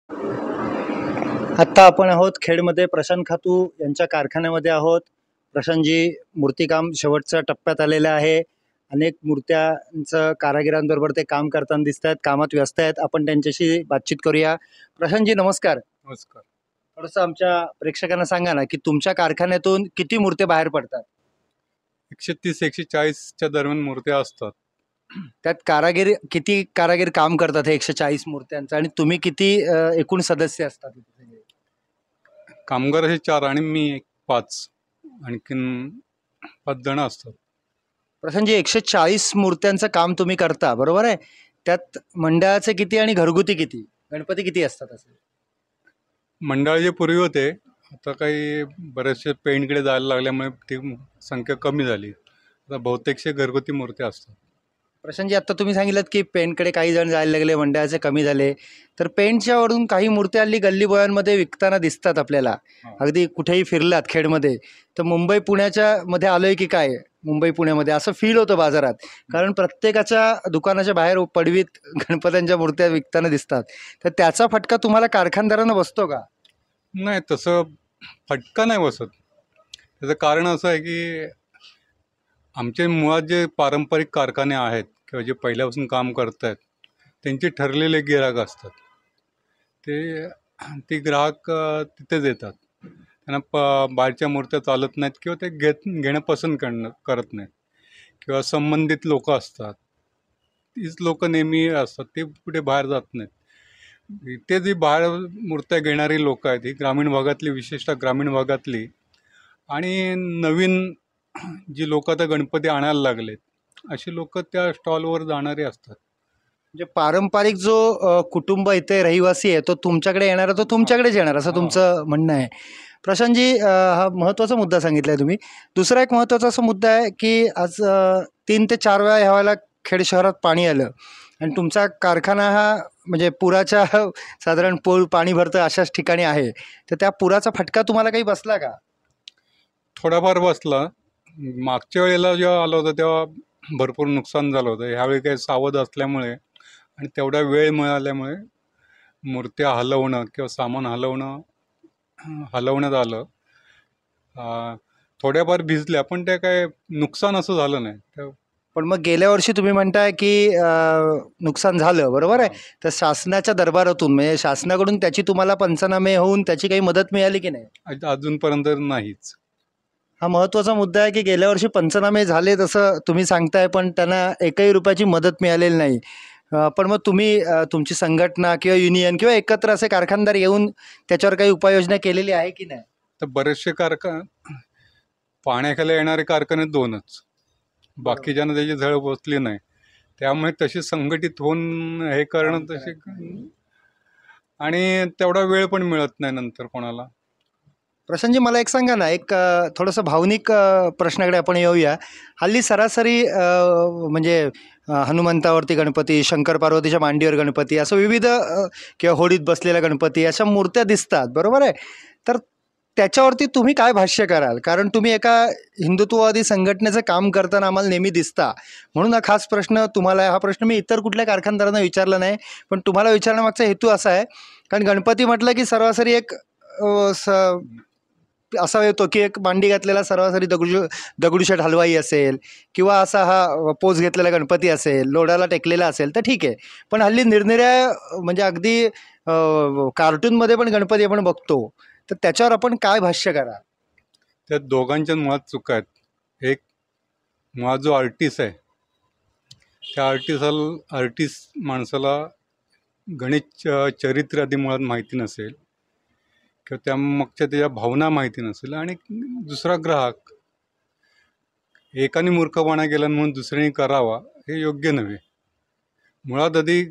आत्ता आपण आहोत खेडमध्ये प्रशांत खातू यांच्या कारखान्यामध्ये आहोत. प्रशांतजी मूर्तिकाम शेवटच्या टप्प्यात आलेलं आहे. अनेक मूर्त्यांचं कारागिरांबरोबर ते काम करताना दिसत आहेत, कामात व्यस्त आहेत. आपण त्यांच्याशी बातचीत करूया. प्रशांतजी नमस्कार. नमस्कार. थोडंसं आमच्या प्रेक्षकांना सांगा ना की तुमच्या कारखान्यातून किती मूर्त्या बाहेर पडतात? 130-140च्या दरम्यान मूर्त्या असतात. त्यात किती कारागीर काम करतात हे 140 मूर्त्यांचं, आणि तुम्ही किती एकूण सदस्य असतात? कामगार हे 4 आणि मी एक 5, आणखीन 5 जण असतात. प्रशांतजी 140 मूर्त्यांचं काम तुम्ही करता, बरोबर आहे? त्यात मंडळाचे किती आणि घरगुती किती, गणपती किती असतात असे? मंडळ जे पूर्वी होते, आता काही बरेचसे पेंटकडे जायला लागल्यामुळे ती संख्या कमी झाली. आता बहुतेकशे घरगुती मूर्त्या असतात. प्रशांतजी आता तुम्ही सांगितलं की पेंटकडे काही जण जायला लागले, मंडळाचे कमी झाले, तर पेंटच्या वरून काही मूर्त्या हल्ली गल्ली बोळांमध्ये विकताना दिसतात आपल्याला. अगदी कुठेही फिरलात खेडमध्ये तर मुंबई पुण्याच्या मध्ये आलोय की काय, मुंबई पुण्यामध्ये असं फील होतं बाजारात. कारण प्रत्येकाच्या दुकानाच्या बाहेर पडवीत गणपत्यांच्या मूर्त्या विकताना दिसतात. तर त्याचा फटका तुम्हाला कारखानदारांना बसतो का? नाही, तसं फटका नाही बसत. त्याचं कारण असं आहे की आमचे मुळात जे पारंपरिक कारखाने आहेत किंवा जे पहिल्यापासून काम करत आहेत, त्यांचे ठरलेले गिराहक असतात. ते ग्राहक तिथेच येतात. त्यांना बाहेरच्या मूर्त्या चालत नाहीत किंवा ते घेणं पसंत करत नाहीत. किंवा संबंधित लोक असतात, तीच लोक नेहमी असतात, ते कुठे बाहेर जात नाहीत. इथे जी बाहेर मूर्त्या घेणारी लोक आहेत ही ग्रामीण भागातली, विशेषतः ग्रामीण भागातली, आणि नवीन जी लोक आता गणपती आणायला लागलेत अशी लोक त्या स्टॉलवर जाणारे असतात. म्हणजे पारंपरिक जो कुटुंब इथे रहिवासी आहे तो तुमच्याकडे येणार, तो तुमच्याकडेच येणार असं तुमचं म्हणणं आहे. प्रशांतजी हा महत्त्वाचा मुद्दा सांगितला आहे तुम्ही. दुसरा एक महत्त्वाचा असा मुद्दा आहे की आज 3 ते 4 वेळा ह्या वेळेला खेड शहरात पाणी आलं, आणि तुमचा कारखाना हा म्हणजे पुराच्या साधारण पाणी भरतं अशाच ठिकाणी आहे. तर त्या पुराचा फटका तुम्हाला काही बसला का? थोडाफार बसला. मागच्या वेळेला जेव्हा आलं होतं तेव्हा भरपूर नुकसान झालं होतं. ह्यावेळी काही सावध असल्यामुळे आणि तेवढा वेळ मिळाल्यामुळे मूर्त्या हलवणं किंवा सामान हलवण्यात आलं. थोड्याफार भिजल्या, पण ते काय नुकसान असं झालं नाही. पण मग गेल्या वर्षी तुम्ही म्हणताय की नुकसान झालं, बरोबर आहे? तर शासनाच्या दरबारातून म्हणजे शासनाकडून त्याची तुम्हाला पंचनामे होऊन त्याची काही मदत मिळाली की नाही? अजूनपर्यंत नाहीच. हा महत्त्वाचा मुद्दा आहे की गेल्या वर्षी पंचनामे झाले तसं तुम्ही सांगताय, पण त्यांना एकही रुपयाची मदत मिळालेली नाही. पण मग तुम्ही तुमची संघटना किंवा युनियन किंवा एकत्र असे कारखानदार येऊन त्याच्यावर काही उपाययोजना केलेली आहे की नाही? तर बरेचसे पाण्याखाली येणारे कारखाने 2च, बाकीच्यांना त्याची झळ बसली नाही. त्यामुळे तशी संघटित होऊन हे करणं तसे, आणि तेवढा वेळ पण मिळत नाही नंतर कोणाला. प्रशांतजी मला एक सांगा ना, एक थोडंसं भावनिक प्रश्नाकडे आपण येऊया. हल्ली सरासरी म्हणजे हनुमंतावरती गणपती, शंकर पार्वतीच्या मांडीवर गणपती, असं विविध किंवा होडीत बसलेला गणपती अशा मूर्त्या दिसतात, बरोबर आहे? तर त्याच्यावरती तुम्ही काय भाष्य कराल? कारण तुम्ही एका हिंदुत्ववादी संघटनेचं काम करताना आम्हाला नेहमी दिसता, म्हणून हा खास प्रश्न तुम्हाला आहे. हा प्रश्न मी इतर कुठल्या कारखानदारांना विचारला नाही, पण तुम्हाला विचारण्यामागचा हेतू असा आहे कारण गणपती म्हटलं की सरासरी एक असा येतो की एक मांडी घातलेला सरासरी दगडूशेठ हलवाई असेल, किंवा असा हा पोज घेतलेला गणपती असेल, लोढाला टेकलेला असेल, तर ठीक आहे. पण हल्ली निरनिराळ्या म्हणजे अगदी कार्टूनमध्ये पण गणपती आपण बघतो, तर त्याच्यावर आपण काय भाष्य करा? त्या दोघांच्या मुळात चुका आहेत. एक, मुळात जो आर्टिस्ट आहे त्या आर्टिस्ट माणसाला गणेश चरित्र आधी मुळात माहिती नसेल किंवा त्या मागच्या त्याच्या भावना माहिती नसेल, आणि दुसरा ग्राहक, एकाने मूर्खपणा केला म्हणून दुसऱ्याने करावा हे योग्य नव्हे. मुळात आधी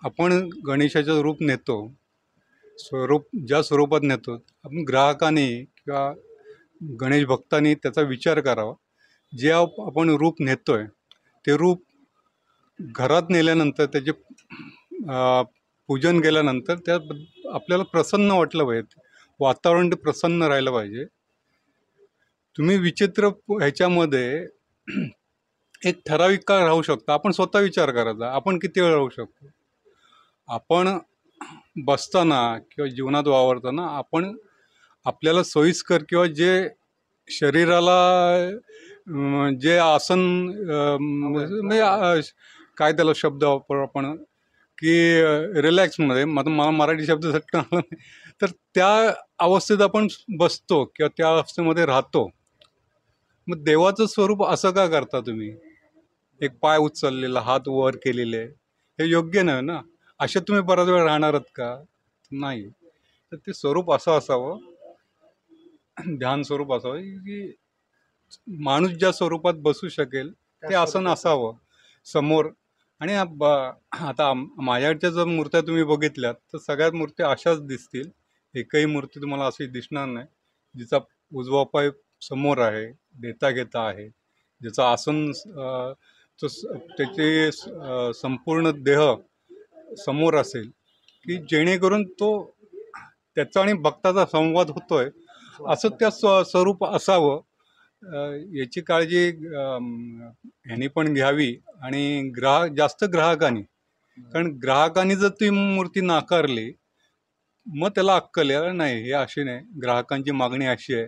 आपण गणेशाचं रूप नेतो, ज्या स्वरूपात नेतो, आपण ग्राहकाने किंवा गणेश भक्तांनी त्याचा विचार करावा. जे आपण रूप नेतोय ते रूप घरात नेल्यानंतर त्याचे पूजन केल्यानंतर आपल्याला प्रसन्न वाटलं पाहिजे, वातावरण प्रसन्न राहिलं पाहिजे. तुम्ही विचित्र ह्याच्यामध्ये एक ठराविक काळ राहू शकता. आपण स्वतः विचार करायचा, आपण किती वेळ राहू शकतो. आपण बसताना किंवा जीवनात वावरताना आपण आपल्याला सोयीस्कर किंवा जे शरीराला जे आसन म्हणजे काय त्याला शब्द वापरू आपण की रिलॅक्समध्ये मला मराठी शब्द झटकन आला नाही. तर त्या अवस्थेत आपण बसतो किंवा त्या अवस्थेमध्ये राहतो. मग देवाचं स्वरूप असं का करता तुम्ही? एक पाय उचललेला, हात वर केलेले, हे योग्य नाही ना. असे तुम्ही बराच वेळ राहणार आहात का? नाही. तर ते स्वरूप असं असावं, ध्यान स्वरूप असावं की माणूस ज्या स्वरूपात बसू शकेल ते आसन असावं समोर. आणि आता माझ्याकडच्या जर मूर्त्या तुम्ही बघितल्यात तर सगळ्यात मूर्त्या अशाच दिसतील. एकही मूर्ती तुम्हाला अशी दिसणार नाही जिचा उजवा पाय समोर आहे, देता घेता आहे, ज्याचं आसन त्याचे संपूर्ण देह समोर असेल, की जेणेकरून तो त्याचा आणि भक्ताचा संवाद होतोय असं त्या स्वरूप असावं. याची काळजी ह्यांनी पण घ्यावी आणि जास्त ग्राहकांनी. कारण ग्राहकांनी जर ती मूर्ती नाकारली मग त्याला अक्कल आहे, नाही हे अशी नाही, ग्राहकांची मागणी अशी आहे.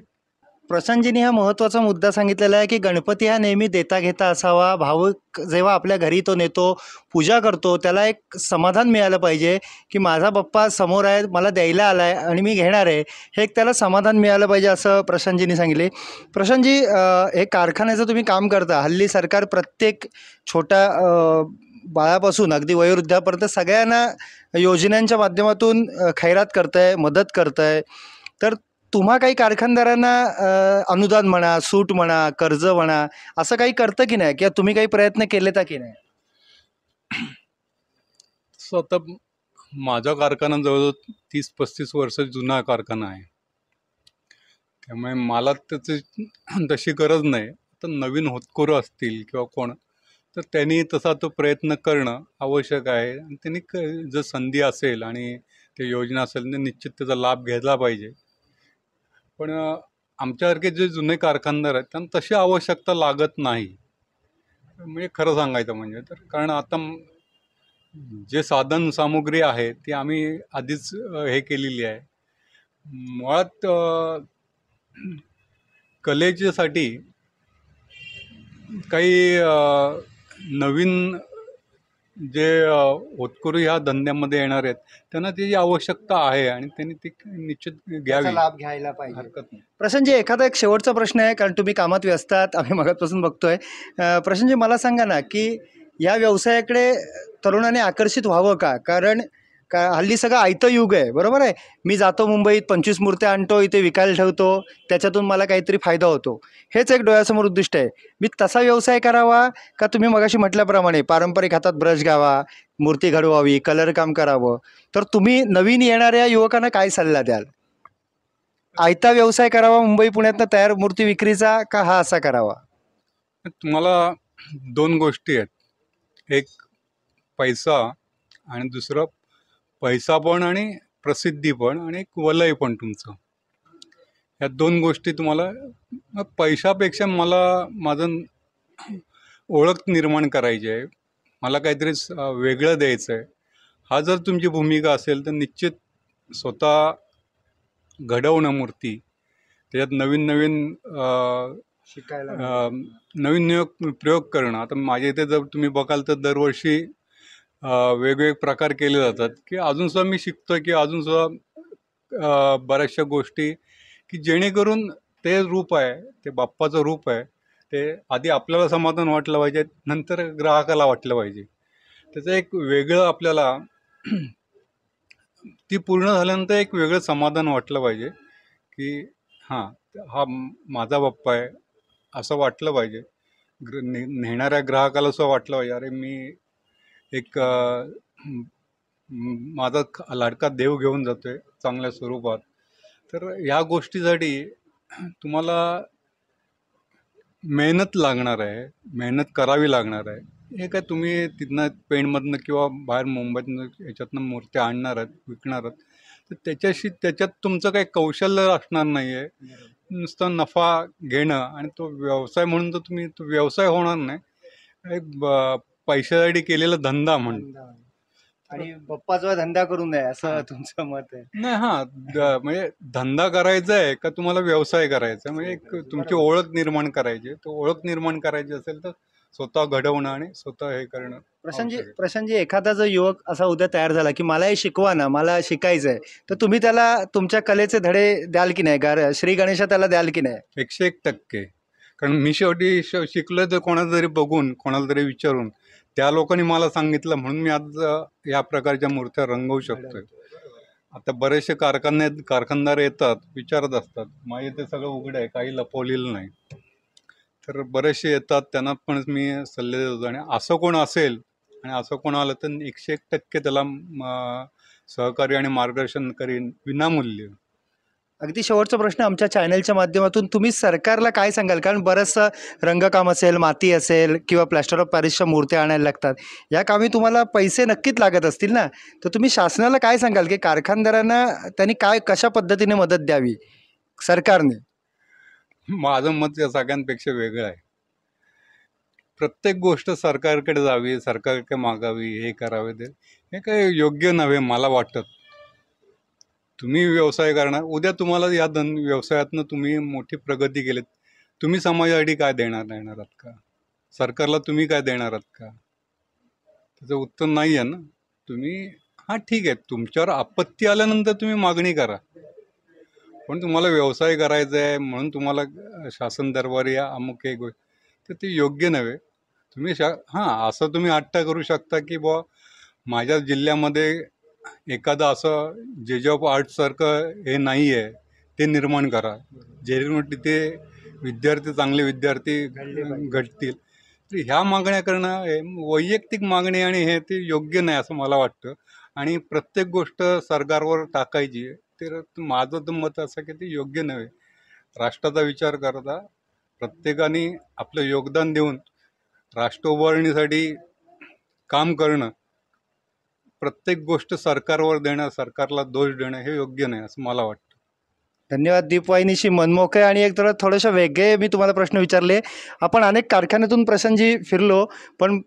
प्रशांतजींनी हा महत्त्वाचा मुद्दा सांगितलेला आहे की गणपती हा नेहमी देता घेता असावा. भावुक जेव्हा आपल्या घरी तो नेतो, पूजा करतो, त्याला एक समाधान मिळालं पाहिजे की माझा बाप्पा समोर आहे, मला द्यायला आला आहे आणि मी घेणार आहे, हे एक त्याला समाधान मिळालं पाहिजे असं प्रशांतजींनी सांगितले. प्रशांतजी, हे कारखान्याचं तुम्ही काम करता. हल्ली सरकार प्रत्येक छोट्या बाळापासून अगदी वयोवृद्धापर्यंत सगळ्यांना योजनांच्या माध्यमातून खैरात करत आहे, मदत करत आहे. तर तुम्हा काही कारखानदारांना अनुदान म्हणा, सूट म्हणा, कर्ज म्हणा, असं काही करतं की नाही, किंवा तुम्ही काही प्रयत्न केलेता की नाही? तसं आता माझा कारखाना जवळजवळ 30-35 वर्ष जुना कारखाना आहे, त्यामुळे मला त्याची तशी गरज नाही. तर नवीन होतकरू असतील किंवा कोण, तर त्यांनी तसा तो प्रयत्न करणं आवश्यक आहे. आणि त्यांनी जर संधी असेल आणि ते योजना असेल तर निश्चित त्याचा लाभ घ्यायला पाहिजे. पण आमच्यासारखे जे जुने कारखानदार आहेत त्यांना तशी आवश्यकता लागत नाही. म्हणजे खरं सांगायचं म्हणजे तर, कारण आता जे साधन सामुग्री आहे ती आम्ही आधीच हे केलेली आहे. मुळात कलेच्यासाठी काही नवीन जे होतकरू ह्या धंद्यामध्ये येणार आहेत त्यांना त्याची आवश्यकता आहे आणि त्यांनी ती निश्चित त्याचा घ्यावी, लाभ घ्यायला पाहिजे. हरकत नाही. प्रशांतजी, एखादा एक शेवटचा प्रश्न आहे, कारण तुम्ही कामात व्यस्त आहात, आम्ही मगापासून बघतोय. प्रशांतजी, मला सांगा ना की या व्यवसायाकडे तरुणाने आकर्षित व्हावं का? कारण हल्ली सगळं आयतं युग आहे, बरोबर आहे. मी जातो मुंबईत, 25 मूर्त्या आणतो, इथे विकायला ठेवतो, त्याच्यातून मला काहीतरी फायदा होतो, हेच एक डोळ्यासमोर उद्दिष्ट आहे. मी तसा व्यवसाय करावा का तुम्ही मगाशी म्हटल्याप्रमाणे पारंपरिक हातात ब्रश घ्यावा, मूर्ती घडवावी, कलर काम करावं? तर तुम्ही नवीन येणाऱ्या युवकांना काय सल्ला द्याल? आयता व्यवसाय करावा मुंबई पुण्यातनं तयार मूर्ती विक्रीचा, का हा असा करावा? तुम्हाला 2 गोष्टी आहेत. एक पैसा आणि दुसरं पैसा पण आणि प्रसिद्धी पण आणि एक वलय पण तुमचं. या 2 गोष्टी तुम्हाला, पैशापेक्षा मला माझं ओळख निर्माण करायची आहे, मला काहीतरी वेगळं द्यायचं आहे. हा जर तुमची भूमिका असेल तर निश्चित स्वतः घडवणं मूर्ती, त्याच्यात नवीन नवीन शिकायला नवीन प्रयोग करणं. आता माझ्या इथे जर तुम्ही बघाल तर दरवर्षी वेगवेगळे प्रकार केले जातात, की अजूनसुद्धा मी शिकतोय की अजूनसुद्धा बऱ्याचशा गोष्टी की जेणेकरून ते रूप आहे, ते बाप्पाचं रूप आहे, ते आधी आपल्याला समाधान वाटलं पाहिजे, नंतर ग्राहकाला वाटलं पाहिजे. त्याचं एक वेगळं आपल्याला ती पूर्ण झाल्यानंतर एक वेगळं समाधान वाटलं पाहिजे की हां, हा माझा बाप्पा आहे असं वाटलं पाहिजे. नेणाऱ्या ग्राहकाला असं वाटलं पाहिजे, अरे मी एक माझा लाडका देव घेऊन जातोय चांगल्या स्वरूपात. तर ह्या गोष्टीसाठी तुम्हाला मेहनत लागणार आहे, मेहनत करावी लागणार आहे. हे काय तुम्ही तिथनं पेणमधनं किंवा बाहेर मुंबईतनं याच्यातनं मूर्त्या आणणार आहेत, विकणार आहेत, तर त्याच्यात तुमचं काही कौशल्य असणार नाही आहे. नुसतं नफा घेणं आणि तो व्यवसाय म्हणून तर तुम्ही तो व्यवसाय होणार नाही, एक पैशासाठी केलेला धंदा म्हणून. आणि बप्पाचा धंदा करू नये असं तुमचं मत आहे. नाही, म्हणजे धंदा करायचा आहे का तुम्हाला व्यवसाय करायचा आहे? म्हणजे एक तुमची ओळख निर्माण करायची आहे. तर ओळख निर्माण करायची असेल तर स्वतः घडवणं आणि स्वतः हे करणं प्रशांतजी आवश्यक आहे. प्रशांतजी एखादा जर युवक असा उद्या तयार झाला की मला हे शिकवा ना, मला शिकायचं आहे, तर तुम्ही त्याला तुमच्या कलेचे धडे द्याल की नाही? श्री गणेशा त्याला द्याल की नाही? 101%. कारण मी शेवटी शिकलोय तर कोणाला तरी बघून, कोणाला तरी विचारून. त्या लोकांनी मला सांगितलं म्हणून मी आज या प्रकारच्या मूर्त्या रंगवू शकतोय. आता बरेचसे कारखानदार येतात, विचारत असतात. माझे ते सगळं उघड आहे, काही लपवलेलं नाही. तर बरेचसे येतात, त्यांना पण मी सल्ले देतो आणि असं कोण असेल आणि असं कोण आलं तर 101% त्याला सहकार्य आणि मार्गदर्शन करीन विनामूल्य. अगदी शेवटचा प्रश्न आमच्या चॅनलच्या माध्यमातून तुम्ही सरकारला काय सांगाल? कारण बरंचसं रंगकाम असेल, माती असेल किंवा प्लॅस्टर ऑफ पॅरिसच्या मूर्त्या आणायला लागतात. या कामी तुम्हाला पैसे नक्कीच लागत असतील ना? तर तुम्ही शासनाला काय सांगाल की कारखानदारांना त्यांनी कशा पद्धतीने मदत द्यावी सरकारने? माझं मत या सगळ्यांपेक्षा वेगळं आहे. प्रत्येक गोष्ट सरकारकडे जावी, सरकारकडे मागावी, हे करावे, ते हे काही योग्य नव्हे मला वाटत. तुम्ही व्यवसाय करणार, उद्या तुम्हाला या व्यवसायातनं तुम्ही मोठी प्रगती केलीत, तुम्ही समाजासाठी काय देणार आहात का? सरकारला तुम्ही काय देणार आहात का? त्याचं उत्तर नाही आहे ना. तुम्ही ठीक आहे, तुमच्यावर आपत्ती आल्यानंतर तुम्ही मागणी करा, पण तुम्हाला व्यवसाय करायचा आहे म्हणून तुम्हाला शासन दरबारी या अमुक एक तर ते योग्य नव्हे. तुम्ही असं तुम्ही आट्टा करू शकता की बुवा माझ्या जिल्ह्यामध्ये एखादं असं जेजॉब आर्टसारखं हे नाही आहे, ते निर्माण करा, जेणेकरून तिथे चांगले विद्यार्थी घडतील. तर ह्या मागण्या करणं वैयक्तिक मागणी आणि हे ते योग्य नाही असं मला वाटतं. आणि प्रत्येक गोष्ट सरकारवर टाकायची तर माझं तर मत असं की ते योग्य नव्हे. राष्ट्राचा विचार करता प्रत्येकाने आपलं योगदान देऊन राष्ट्र उभारणीसाठी काम करणं, प्रत्येक गोष्ट सरकारवर देणं, सरकारला दोष देणं हे योग्य नाही असं मला वाटतं. धन्यवाद. दीपवाहिनीशी मनमोकळे आणि एक थोडेसे वेगळे मी तुम्हाला प्रश्न विचारले. आपण अनेक कारखान्यातून प्रशांतजी फिरलो, पण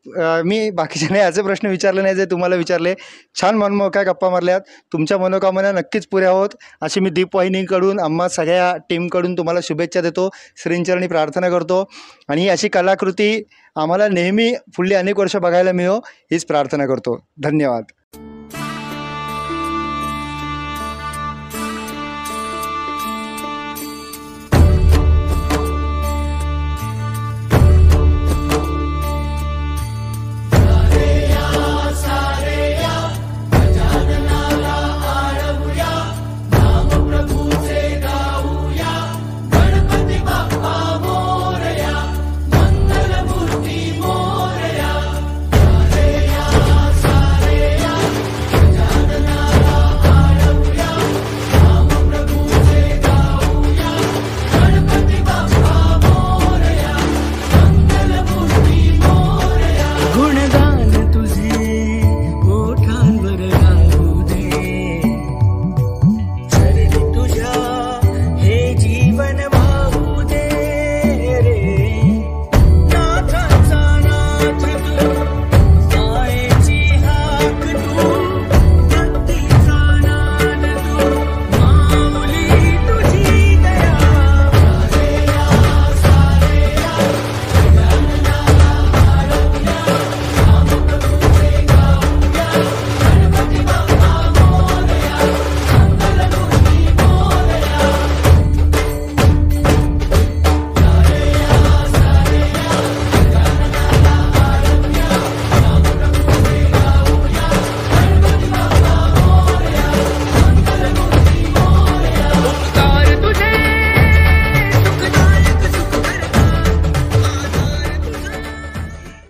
मी बाकीचे असे प्रश्न विचारले नाही जे तुम्हाला विचारले. छान मनमोकळ्या गप्पा मारल्यात. तुमच्या मनोकामना नक्कीच पुऱ्या होत अशी मी दीपवाहिनीकडून आम्हा सगळ्या टीमकडून तुम्हाला शुभेच्छा देतो, श्रींचरणी प्रार्थना करतो आणि ही अशी कलाकृती आम्हाला नेहमी पुढली अनेक वर्ष बघायला मिळो हीच प्रार्थना करतो. धन्यवाद.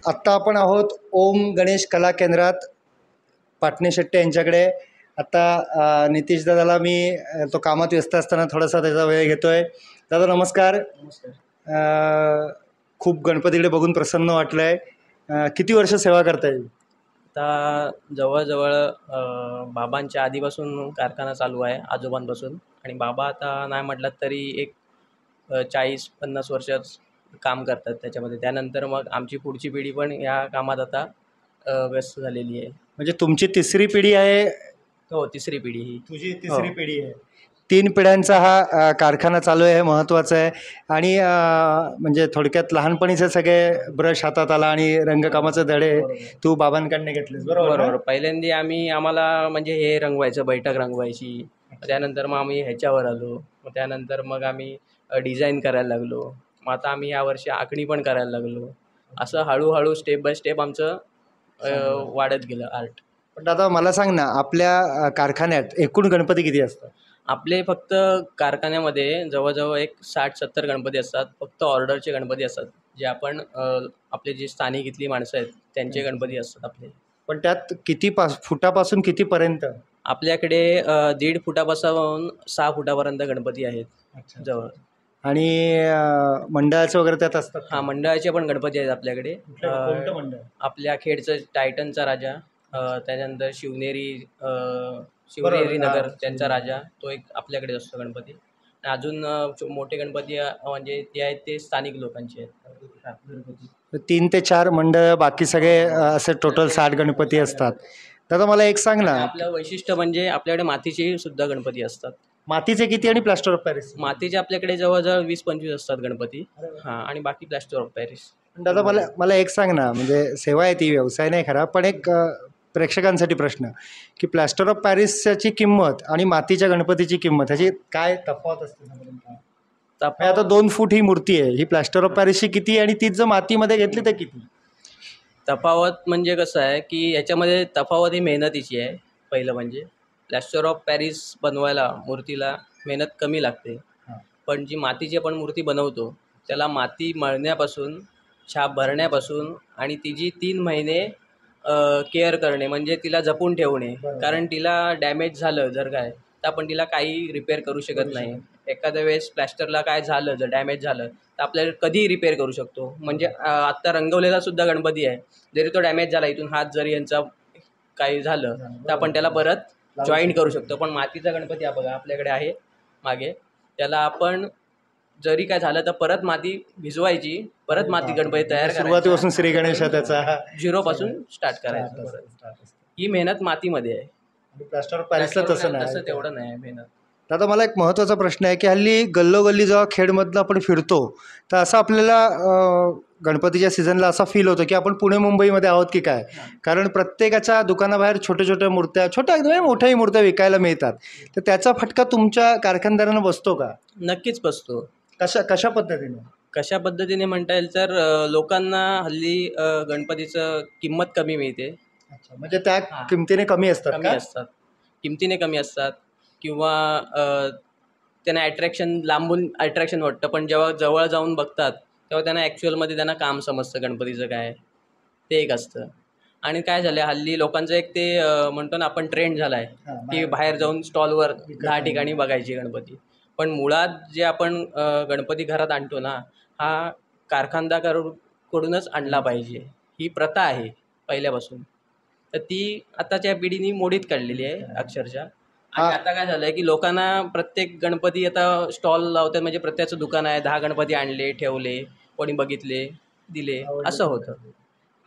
आत्ता आपण आहोत ओम गणेश कला केंद्रात पाटणे शेट्टे यांच्याकडे. आत्ता नितीश दादाला मी तो कामात व्यस्त असताना थोडासा त्याचा वेळ घेतो आहे. दादा नमस्कार. खूप गणपतीकडे बघून प्रसन्न वाटलं आहे. किती वर्ष सेवा करता येईल? आता जवळजवळ बाबांच्या आधीपासून कारखाना चालू आहे, आजोबांपासून. आणि बाबा आता नाही म्हटलं तरी एक 40-50 वर्ष काम करतात त्याच्यामध्ये. त्यानंतर मग आमची पुढची पिढी पण या कामात आता व्यस्त झालेली आहे. म्हणजे तुमची तिसरी पिढी आहे, हो, तिसरी पिढी ही. तुझी हो. तिसरी पिढी आहे. 3 पिढ्यांचा हा कारखाना चालू आहे, हे महत्त्वाचं आहे. आणि म्हणजे थोडक्यात लहानपणीचे सगळे ब्रश हातात आला आणि रंगकामाचे धडे बरोबर. तू बाबांकडनं घेतलेस, बरोबर ना? बरोबर. पहिल्यांदा आम्हाला म्हणजे हे रंगवायचं, बैठक रंगवायची. त्यानंतर मग आम्ही ह्याच्यावर आलो. मग त्यानंतर मग आम्ही डिझाईन करायला लागलो. मग आता आम्ही यावर्षी आखणी पण करायला लागलो. असं हळूहळू स्टेप बाय स्टेप आमचं वाढत गेलं आर्ट. पण दादा मला सांग ना, आपल्या कारखान्यात एकूण गणपती किती असतात? आपले फक्त कारखान्यामध्ये जवळजवळ एक 60-70 गणपती असतात. फक्त ऑर्डरचे गणपती असतात. जे आपण आपले जे स्थानिक इथली माणसं आहेत त्यांचे गणपती असतात आपले. पण त्यात किती फुटापासून कितीपर्यंत? आपल्याकडे 1.5 फुटापासून 6 फुटापर्यंत गणपती आहेत जवळ. आणि मंडळाचं वगैरे त्यात असतात का? हां, मंडळाचे पण गणपती आहेत आपल्याकडे. कोणतं मंडळ? आपल्या खेडचं टायटनचा राजा, त्याच्यानंतर शिवनेरी बरोबर, नगर हां. त्यांचा राजा, तो एक आपल्याकडे असतो गणपती. आणि अजून मोठे गणपती म्हणजे ते आहेत ते स्थानिक लोकांचे आहेत घरगुती. 3 ते 4 मंडळ, बाकी सगळे असे टोटल 60 गणपती असतात. दादा मला एक सांग ना, आणि आपलं वैशिष्ट्य म्हणजे आपल्याकडे मातीचे सुद्धा गणपती असतात. मातीचे किती आणि प्लास्टर ऑफ पॅरिस? मातीचे आपल्याकडे जवळजवळ 20-25 असतात गणपती. हां, आणि बाकी प्लॅस्टर ऑफ पॅरिस. दादा मला मला एक सांग ना, म्हणजे सेवा आहे ती, व्यवसाय नाही खरा, पण एक प्रेक्षकांसाठी प्रश्न, की प्लॅस्टर ऑफ पॅरिसची किंमत आणि मातीच्या गणपतीची किंमत ह्याची काय तफावत असते साधारण काय? म्हणजे आता 2 फूट ही मूर्ती आहे, ही प्लॅस्टर ऑफ पॅरिसची किती आणि तीच जर मातीमध्ये घेतली तर किती? तफावत म्हणजे कसं आहे की याच्यामध्ये तफावत ही मेहनतीची आहे. पहिलं म्हणजे प्लॅस्टर ऑफ पॅरिस बनवायला मूर्तीला मेहनत कमी लागते. हां. पण जी मातीची आपण मूर्ती बनवतो त्याला माती मळण्यापासून, छाप भरण्यापासून आणि तिची 3 महिने केअर करणे, म्हणजे तिला जपून ठेवणे. बरोबर. कारण तिला डॅमेज झालं जर काय तर आपण तिला काही रिपेअर करू शकत नाही. एखाद्या वेळेस प्लॅस्टरला काय झालं, जर डॅमेज झालं तर आपल्याला कधीही रिपेअर करू शकतो. म्हणजे आत्ता रंगवलेला सुद्धा गणपती आहे, जरी तो डॅमेज झाला, इथून हात जरी यांचा काही झालं तर आपण त्याला परत जॉईंट करू शकतो. पण मातीचा गणपती हा बघा आपल्याकडे आहे मागे, त्याला आपण जरी काय झालं तर परत माती भिजवायची, परत माती गणपती तयार सुरुवातीपासून श्री गणेश त्याचा झिरोपासून स्टार्ट करायचं परत. ही मेहनत मातीमध्ये आहे. प्लॅस्टर ऑफ पॅरिसला तसं नाही. तसं तेवढं नाही मेहनत. दादा मला एक महत्त्वाचा प्रश्न आहे, की हल्ली गल्लोगल्ली जेव्हा खेडमधनं आपण फिरतो तर असं आपल्याला गणपतीच्या सीझनला असा फील होतो की आपण पुणे मुंबईमध्ये आहोत की काय. कारण प्रत्येकाच्या दुकानाबाहेर छोट्या छोट्या मूर्त्या, छोट्या एकदम मोठ्याही मूर्त्या विकायला मिळतात. तर त्याचा फटका तुमच्या कारखानदारांना बसतो का? नक्कीच बसतो. कशा पद्धतीने? कशा पद्धतीने म्हणता येईल तर लोकांना हल्ली गणपतीचं किंमत कमी मिळते. अच्छा, म्हणजे त्या किमतीने कमी असतात कमी का? असतात, किमतीने कमी असतात. किंवा त्यांना लांबून अट्रॅक्शन वाटतं, पण जेव्हा जवळ जाऊन बघतात तेव्हा त्यांना ॲक्च्युअलमध्ये त्यांना काम समजतं गणपतीचं काय, ते एक असतं. आणि काय झालं आहे हल्ली लोकांचं एक ते म्हणतो ना आपण ट्रेंड झाला आहे की बाहेर जाऊन स्टॉलवर 10 ठिकाणी बघायची गणपती. पण मुळात जे आपण गणपती घरात आणतो ना, हा कारखानदाराकडूनच आणला पाहिजे, ही प्रथा आहे पहिल्यापासून. तर ती आताच्या पिढीने मोडीत काढलेली आहे अक्षरशः. आणि आता काय झालं आहे की लोकांना प्रत्येक गणपती आता स्टॉल लावतात, म्हणजे प्रत्येकाचं दुकान आहे, 10 गणपती आणले, ठेवले, कोणी बघितले, दिले, असं होतं.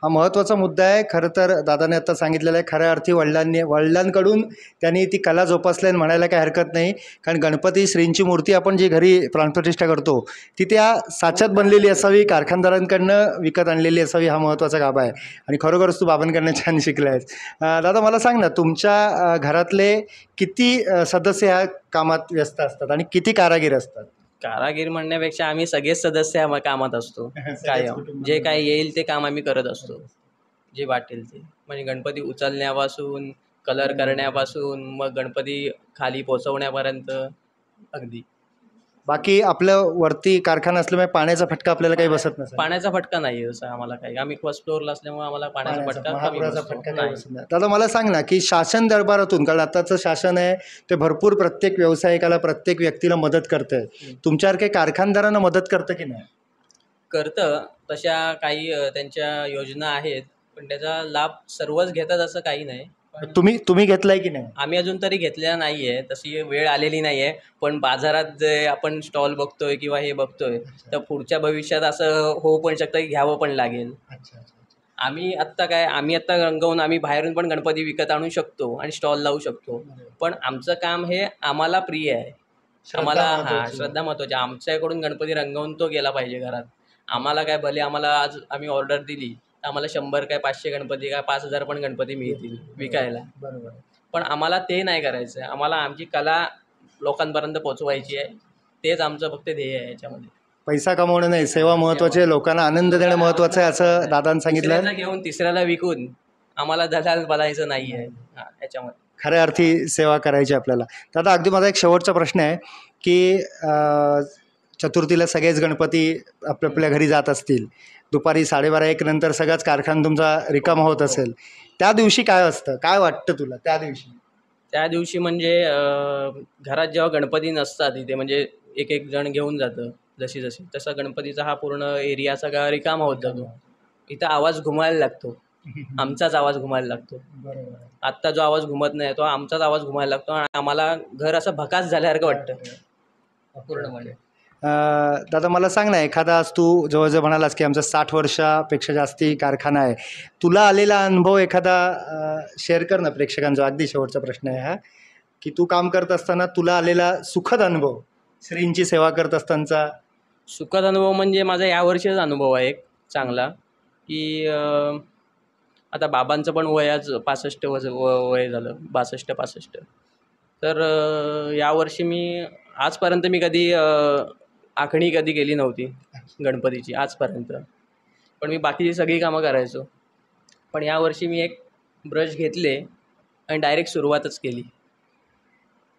हा महत्त्वाचा मुद्दा आहे. खरं तर दादाने आता सांगितलेलं आहे, खऱ्या अर्थी वडिलांकडून त्यांनी ती कला जोपासली म्हणायला काही हरकत नाही. कारण गणपती श्रींची मूर्ती आपण जी घरी प्राणप्रतिष्ठा करतो ती त्या साच्यात बनलेली असावी, कारखानदारांकडनं विकत आणलेली असावी, हा महत्त्वाचा गाभा आहे. आणि खरोखरच तू बाबांकडनं छान शिकला आहेस. दादा मला सांग ना, तुमच्या घरातले किती सदस्य ह्या कामात व्यस्त असतात आणि किती कारागीर असतात? कारागीर म्हणण्यापेक्षा आम्ही सगळेच सदस्य या कामात असतो. कायम जे काय येईल ते काम आम्ही करत असतो, जे वाटेल ते. म्हणजे गणपती उचलण्यापासून, कलर करण्यापासून, मग गणपती खाली पोचवण्यापर्यंत अगदी. बाकी आपलं वरती कारखाना असल्यामुळे पाण्याचा फटका आपल्याला काही बसत नसेल? पाण्याचा फटका नाही आहे असं आम्हाला काही. आम्ही फर्स्ट फ्लोअरला असल्यामुळे आम्हाला पाण्याचा फटका कमी महापुराचा बसतो. फटका काही नाही. बसत नाही. दादा मला सांग ना, की शासन दरबारातून, कारण आताचं शासन आहे ते भरपूर प्रत्येक व्यावसायिकाला, प्रत्येक व्यक्तीला मदत करतं आहे. तुमच्यासारखे कारखानदारांना मदत करतं की नाही? करतं. तशा काही त्यांच्या योजना आहेत, पण त्याचा लाभ सर्वच घेतात असं काही नाही. पण तुम्ही घेतलाय की नाही? आम्ही अजून तरी घेतलेला नाही आहे, तशी वेळ आलेली नाही आहे. पण बाजारात जे आपण स्टॉल बघतोय किंवा हे बघतोय, तर पुढच्या भविष्यात असं होऊ पण शकतं की घ्यावं पण लागेल. अच्छा. आम्ही आत्ता रंगवून आम्ही बाहेरून पण गणपती विकत आणू शकतो आणि स्टॉल लावू शकतो. पण आमचं काम हे आम्हाला प्रिय आहे. आम्हाला श्रद्धा महत्त्वाची. आमच्याकडून गणपती रंगवून तो गेला पाहिजे घरात. आम्हाला काय भले आम्हाला आज आम्ही ऑर्डर दिली तर आम्हाला 100 काय 500 गणपती काय 5000 पण गणपती मिळतील विकायला. बरोबर. पण आम्हाला ते नाही करायचं आहे. आम्हाला आमची कला लोकांपर्यंत पोचवायची आहे. तेच आमचं फक्त ध्येय आहे याच्यामध्ये. पैसा कमवणं नाही, सेवा महत्वाची आहे, लोकांना आनंद देणं महत्वाचं आहे असं दादांनी सांगितलं. तिसऱ्याला घेऊन तिसऱ्याला विकून आम्हाला दलाल बनायचं नाही आहे याच्यामध्ये. खऱ्या अर्थी सेवा करायची आपल्याला. दादा अगदी माझा एक शेवटचा प्रश्न आहे की चतुर्थीला सगळेच गणपती आपल्या घरी जात असतील, दुपारी 12:30-1 नंतर सगळाच कारखाना तुमचा रिकामा होत असेल, त्या दिवशी काय असतं, काय वाटतं तुला त्या दिवशी? त्या दिवशी म्हणजे घरात जेव्हा गणपती नसतात इथे म्हणजे एक एक जण घेऊन जातं जशी तसा गणपतीचा हा पूर्ण एरिया सगळा रिकामा होत जातो. इथं आवाज घुमायला लागतो, आमचाच आवाज घुमायला लागतो. आत्ता जो आवाज घुमत नाही तो आमचाच आवाज घुमायला लागतो आणि आम्हाला घर असं भकास झाल्यासारखं वाटतं पूर्णपणे. दादा मला सांग ना, एखादा आज तू जवळजवळ म्हणालास की आमचा 60 वर्षापेक्षा जास्ती कारखाना आहे, तुला आलेला अनुभव एखादा शेअर कर ना प्रेक्षकांचा. अगदी शेवटचा प्रश्न आहे हा, की तू काम करत असताना तुला आलेला सुखद अनुभव, श्रींची सेवा करत असतानाचा. सुखद अनुभव म्हणजे माझा यावर्षीचा अनुभव आहे एक चांगला, की आता बाबांचं पण वय आज 65 वय झालं, 62-65. तर यावर्षी आजपर्यंत मी कधी आखणी कधी केली नव्हती गणपतीची आजपर्यंत, पण मी बाकीची सगळी कामं करायचो. पण यावर्षी मी एक ब्रश घेतले आणि डायरेक्ट सुरुवातच केली.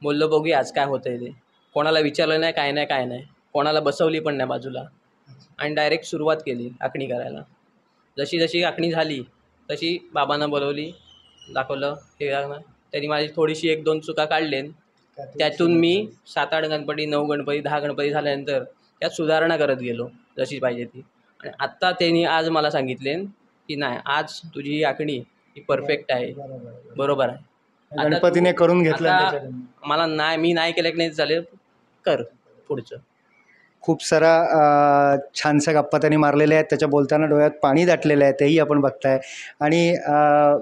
बोललो बघूया आज काय होतं आहे ते. कोणाला विचारलं नाही, काय नाही, कोणाला बसवली पण नाही बाजूला, आणि डायरेक्ट सुरुवात केली आखणी करायला. जशी आखणी झाली तशी बाबांना बोलवली, दाखवलं हे ना. त्यांनी माझी थोडीशी 1-2 चुका काढलेन. त्यातून मी 7-8 गणपती, 9 गणपती, 10 गणपती झाल्यानंतर त्यात सुधारणा करत गेलो जशी पाहिजे ती. आणि आत्ता त्यांनी आज मला सांगितले की नाही, आज तुझी ही आखणी ही परफेक्ट आहे, बरोबर आहे. गणपतीने करून घेतलं. मला मी नाही केलं की नाही चालेल, कर पुढचं. खूप सारा छानशा गप्पा त्यांनी मारलेल्या आहेत, त्याच्या बोलताना डोळ्यात पाणी दाटलेलं आहे, तेही आपण बघताय. आणि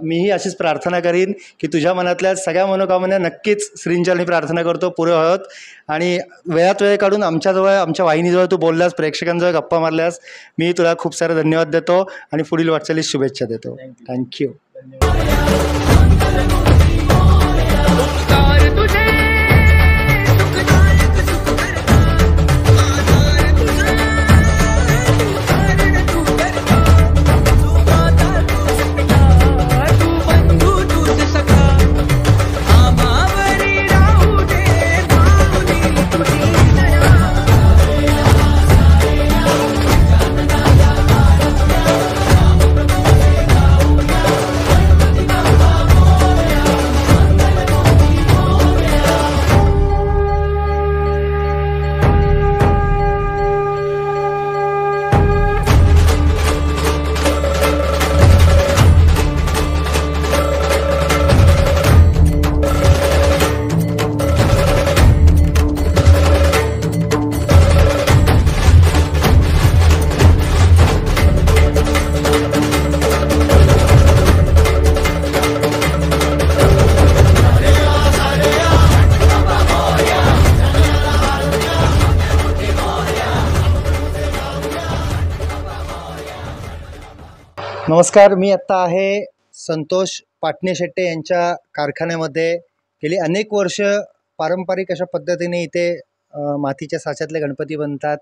मीही अशीच प्रार्थना करीन की तुझ्या मनातल्या सगळ्या मनोकामना नक्कीच श्रींच्यानी प्रार्थना करतो पुरे होत. आणि वेळात वेळ काढून आमच्याजवळ, आमच्या वाहिनीजवळ तू बोललास, प्रेक्षकांजवळ गप्पा मारल्यास, मी तुला खूप सारे धन्यवाद देतो आणि पुढील वाटचालीस शुभेच्छा देतो. थँक्यू. नमस्कार, मी आत्ता आहे संतोष पाटणे शेट्टे यांच्या कारखान्यामध्ये. गेली अनेक वर्ष पारंपरिक अशा पद्धतीने इथे मातीच्या साच्यातले गणपती बनतात.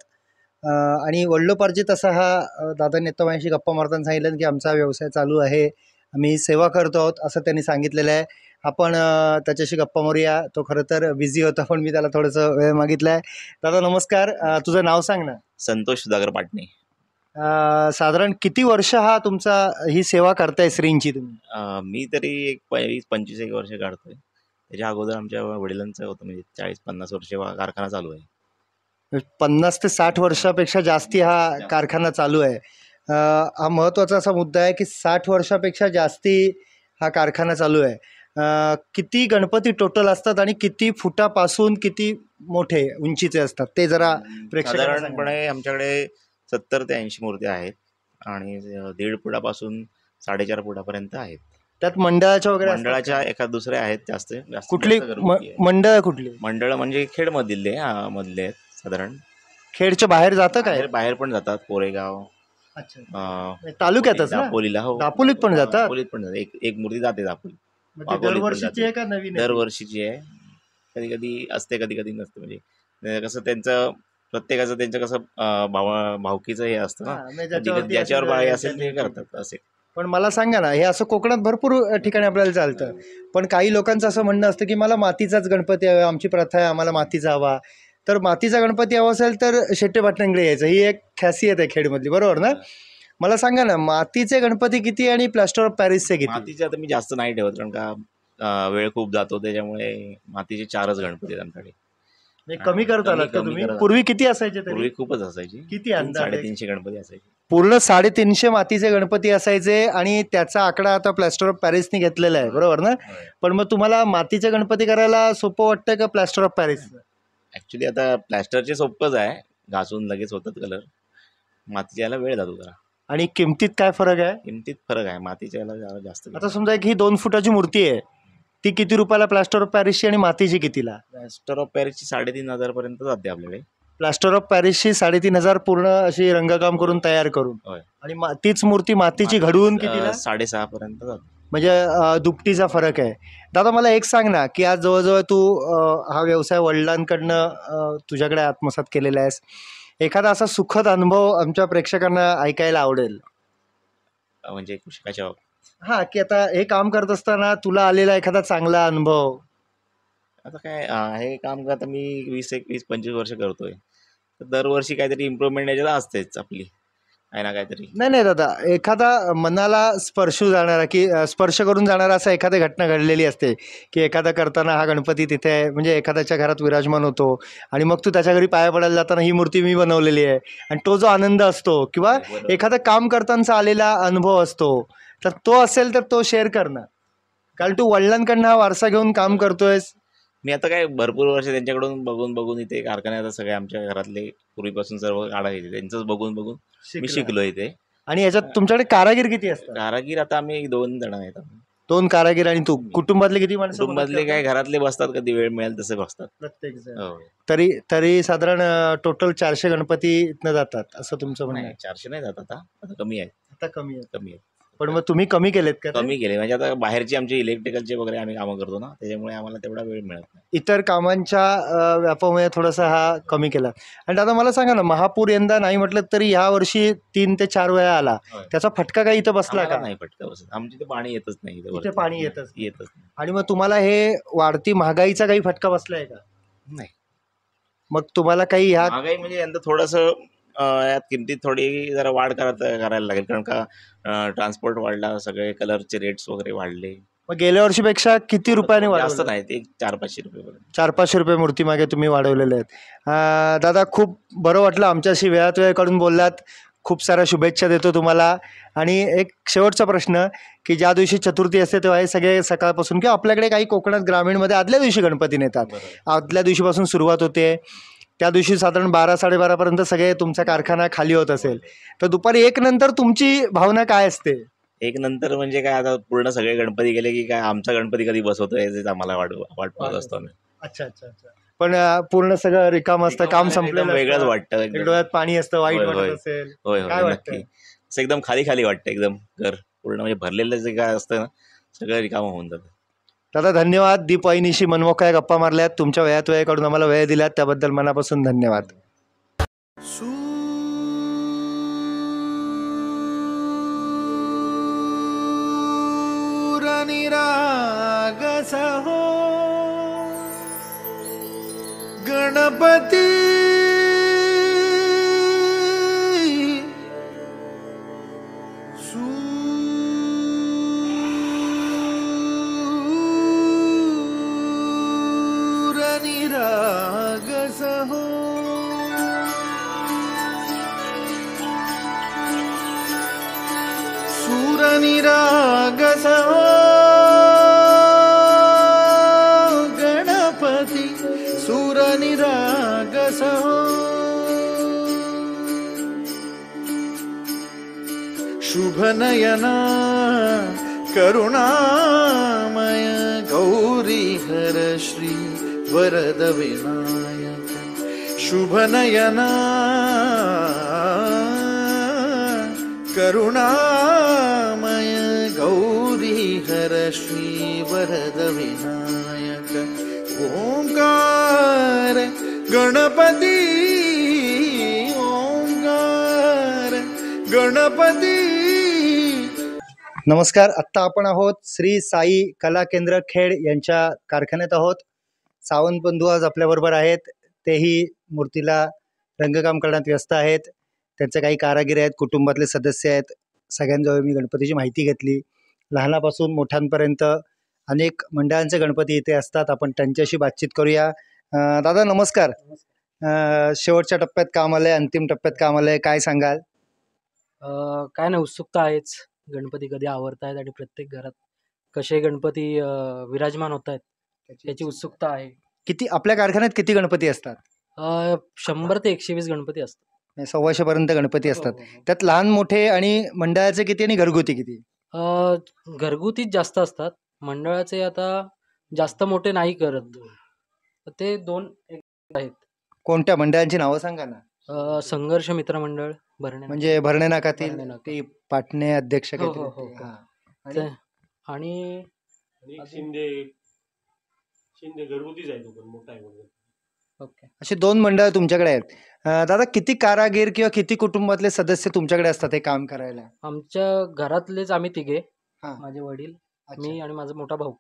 आणि वडिलोपार्जित असा हा दादांनी आत्ता माझ्याशी गप्पा मारताना सांगितलं की आमचा व्यवसाय चालू आहे, आम्ही सेवा करतो आहोत असं त्यांनी सांगितलेलं आहे. आपण त्याच्याशी गप्पा मारूया. तो खरं तर बिझी होता, पण मी त्याला थोडंसं वेळ मागितला आहे. दादा नमस्कार, तुझं नाव सांग ना. संतोष सुधाकर पाटणे. साधारण किती वर्ष हा तुमचा ही सेवा करताय श्रींची तुम्ही? मी तरी एक 20-25 वर्ष काढतोय. त्याच्या अगोदर आमच्या वडिलांचं होतं, म्हणजे 40-50 वर्ष कारखाना चालू आहे. 50 ते 60 वर्षापेक्षा जास्ती हा कारखाना चालू आहे. हा महत्त्वाचा असा मुद्दा आहे की 60 वर्षापेक्षा जास्ती हा कारखाना चालू आहे. किती गणपती टोटल असतात आणि किती फुटापासून किती मोठे उंचीचे असतात ते जरा प्रेक्षकांना सांगा. साधारणपणे आमच्याकडे 70 ते 80 मूर्त्या आहेत आणि 1.5 फुटापासून 4.5 फुटापर्यंत आहेत. त्यात मंडळाच्या वगैरे असतात मंडळाच्या का? एखाद दुसरे आहेत, जास्त जास्त कुठली घरगुती आहे. मंडळ कुठली? मंडळ म्हणजे खेडमधले मधले आहेत साधारण. खेडच्या बाहेर जातं काय? बाहेर बाहेर पण जातात, कोरेगाव, अच्छा, तालुक्यातच ना? दापोलीला. हो, दापोलीत पण जातात? दापोलीत पण जातात. एक एक मूर्ती जाते दापोली. मग ती वाघोलीत पण दरवर्षीची जाते. आहे का नवीन आहे? दरवर्षीची आहे. कधी कधी असते, कधी कधी नसते. म्हणजे कसं त्यांचं प्रत्येकाचं त्यांचं कसं भावकीचं हे असतं ना. हां, म्हणजे कधी ज्याच्यावरती कधी ज्याच्यावर असेल बाळी असेल ते त्यांनी- करतात असे. पण मला सांगा ना, हे असं कोकणात भरपूर ठिकाणी आपल्याला चालतं, पण काही लोकांचं असं म्हणणं असतं की मला मातीचाच गणपती हवा, आमची प्रथा आहे, आम्हाला मातीचा हवा. तर मातीचा गणपती हवा असेल तर शेट्टे पाटलांकडे यायचं, ही एक खासियत आहे खेडमधली, बरोबर ना? मला सांगा ना, मातीचे गणपती किती आणि प्लास्टर ऑफ पॅरिसचे किती? मातीचे आता मी जास्त नाही ठेवत, कारण का वेळ खूप जातो, त्याच्यामुळे मातीचे 4च गणपती आहेत आमच्याकडे. म्हणजे कमी करत आलात का कमी तुम्ही? करत पूर्वी किती असायचे तरी? पूर्वी खूपच असायची. किती अंदाजे? 300-350 गणपती असायचे. पूर्ण 350 मातीचे गणपती असायचे आणि त्याचा आकडा आता प्लास्टर ऑफ पॅरिसने घेतलेला आहे, बरोबर ना? पण मग तुम्हाला मातीचे गणपती करायला सोपं वाटतं का प्लास्टर ऑफ पॅरिस? ऍक्च्युली आता प्लॅस्टरचे सोपंच आहे, घासून लगेच होतात कलर. मातीच्या याला वेळ जातो जरा. आणि किमतीत काय फरक आहे? किमतीत फरक आहे, मातीच्या याला जरा जास्त. आता समजा एक ही 2 फुटाची मूर्ती आहे, ती किती रुपयाला प्लास्टर ऑफ पॅरिसची आणि मातीची कितीला? प्लॅस्टर ऑफ पॅरिसची 3,500 पर्यंत जाते आपल्याकडे. प्लास्टर ऑफ पॅरिसची 3,500 पूर्ण अशी रंगकाम करून तयार करून, होय. आणि तीच मूर्ती मातीची घडवून कितीला? 6.5 पर्यंत जाते. म्हणजे दुपटीचा फरक आहे. दादा मला एक सांग ना, की आज जवळजवळ तू हा व्यवसाय वडिलांकडनं तुझ्याकडे आत्मसात केलेला आहेस. एखादा असा सुखद अनुभव आमच्या प्रेक्षकांना ऐकायला आवडेल. म्हणजे कशाच्या हां, की आता हे काम करत असताना तुला आलेला एखादा चांगला अनुभव. आता काय हे काम आता मी 20-25 वर्ष करतोय, तर दरवर्षी काहीतरी इम्प्रूव्हमेंट याच्यात असतेच आपली, आहे ना काहीतरी. नाही दादा, एखादा मनाला स्पर्श करून जाणारा असा एखादी घटना घडलेली असते, की एखादा करताना हा गणपती तिथे आहे, म्हणजे एखाद्याच्या घरात विराजमान होतो आणि मग तू त्याच्या घरी पाया पडायला जाताना ही मूर्ती मी बनवलेली आहे, आणि तो जो आनंद असतो किंवा एखादा काम करतानाचा आलेला अनुभव असतो, तर तो असेल तर तो शेअर कर ना, कारण तू वडिलांकडनं हा वारसा घेऊन काम करतोयस. मी आता काय भरपूर वर्ष त्यांच्याकडून बघून इथे कारखान्यात सगळे आमच्या घरातले पूर्वीपासून सर्व काढायचे, त्यांचंच बघून मी शिकलो इथे. आणि याच्यात तुमच्याकडे कारागीर किती असतात? कारागीर आता आम्ही 2 जण आहेत. 2 कारागीर आणि तू. कुटुंबातले किती माणसं? कुटुंबातले काय घरातले बसतात, कधी वेळ मिळेल तसे बसतात. प्रत्येक जण. हो. तरी साधारण टोटल 400 गणपती इथनं जातात असं तुमचं म्हणणं नाही, आहे? 400 नाही जात आता कमी आहे. आता कमी आहे. कमी आहे. पण मग तुम्ही कमी केलेत का ते? कमी केले, म्हणजे आता बाहेरची आमची इलेक्ट्रिकलचे वगैरे आम्ही कामं करतो ना, त्याच्यामुळे आम्हाला तेवढा वेळ मिळत नाही. इतर कामांच्या व्यापामुळे थोडासा हा कमी केला. आणि दादा मला सांगा ना, महापूर यंदा नाही म्हटलं तरी ह्या वर्षी 3 ते 4 वेळा आला, होय. त्याचा फटका काही इथं बसला आम्हाला का? नाही फटका बसत, आमच्या इथे पाणी येतच नाही. इथे पाणी येतच नाही. नाही. आणि मग तुम्हाला हे वाढती महागाईचा काही फटका बसलाय का? नाही. मग तुम्हाला काही ह्या महागाई म्हणजे यंदा थोडंसं यात किमतीत थोडी जरा वाढ करायला लागेल, कारण का ट्रान्सपोर्ट वाढला, सगळे कलरचे रेट्स वगैरे वाढले. मग गेल्या वर्षीपेक्षा किती रुपयाने जास्त वाढवलं? नाही, ते 400-500 रुपये पर्यंत. 400-500 रुपये मूर्ती मागे तुम्ही वाढवलेले आहेत. दादा खूप बरं वाटलं, आमच्याशी वेळात वेळ काढून बोललात. खूप साऱ्या शुभेच्छा देतो तुम्हाला. आणि एक शेवटचा प्रश्न, की ज्या दिवशी चतुर्थी असते तेव्हा हे सगळे सकाळपासून, किंवा आपल्याकडे काही कोकणात ग्रामीणमध्ये आदल्या दिवशी गणपती नेतात, बरोबर. आदल्या दिवशीपासून सुरुवात होते, त्या दिवशी साधारण 12-12:30 सगळे तुमचा कारखाना खाली होत असेल, तर दुपारी 1 नंतर तुमची भावना काय असते? एक नंतर म्हणजे काय, आता पूर्ण सगळे गणपती गेले की काय आमचा गणपती कधी बसवतो याचीच आम्हाला वाट पाहत असतो आम्ही. अच्छा. पण पूर्ण सगळं रिकाम असतं, काम एकदम संपलेलं वेगळंच असतं. वाटतं एक एकदम. डोळ्यात पाणी असतं, वाईट होय, वाटत होय. असेल. होय काय होय, वाटतं? नक्की. असं एकदम खाली वाटतं, एकदम घर पूर्ण म्हणजे भरलेलं जे काय असतं ना, सगळं रिकामं होऊन जातं. दादा धन्यवाद. दीप वहिनीशी मनमोकळ्या गप्पा मारल्यात, तुमच्या वेळात वेळ काढून आम्हाला वेळ दिलात, त्याबद्दल मनापासून धन्यवाद. हो गणपती सूरनिरागस हो सूरनिरागस हो गणपती सूरनिरागस हो शुभनयना करुणामय गौरी हर श्री वरद विनायक शुभनयना करुणामय गौरी हर श्री वरद विनायक ओंकार गणपती ओंकार गणपती. नमस्कार. आत्ता आपण आहोत श्री साई कला केंद्र खेड यांच्या कारखान्यात आहोत. सावंत बंधू आज आपल्याबरोबर आहेत. तेही मूर्तीला रंगकाम करण्यात व्यस्त आहेत. त्यांचे काही कारागीर आहेत, कुटुंबातले सदस्य आहेत. सगळ्यांजवळ मी गणपतीची माहिती घेतली. लहानापासून मोठ्यांपर्यंत अनेक मंडळांचे गणपती इथे असतात. आपण त्यांच्याशी बातचीत करूया. दादा नमस्कार. शेवटच्या टप्प्यात काम आलं आहे, अंतिम टप्प्यात काम आलं आहे, काय सांगाल? काय नाही, उत्सुकता आहेच. गणपती कधी आवरत आहेत आणि प्रत्येक घरात कसे गणपती विराजमान होत आहेत याची उत्सुकता आहे. किती आपल्या कारखान्यात किती गणपती असतात? 100 ते 120 गणपती असतात. 100-150 गणपती असतात. त्यात लहान मोठे आणि मंडळाचे किती आणि घरगुती किती? घरगुतीच जास्त असतात. मंडळाचे आता जास्त मोठे नाही करत. ते 2 आहेत. कोणत्या मंडळांची नावं सांगा ना. संघर्ष मित्र मंडळ भरणे म्हणजे भरणे नाकातील भरणे नाका. ते पाटणे अध्यक्ष हो, काहीतरी हो, हो, होते. हो. हां. ते- आणि शिंदे घरगुतीच आहे, तो पण मोठा आहे म्हणून. ओके. असे 2 मंडळ तुमच्याकडे आहेत. दादा किती कारागीर किंवा किती कुटुंबातले सदस्य तुमच्याकडे असतात हे काम करायला? आमच्या घरातलेच आम्ही तिघे, हां. माझे वडील, अच्छा. मी आणि माझा मोठा भाऊ.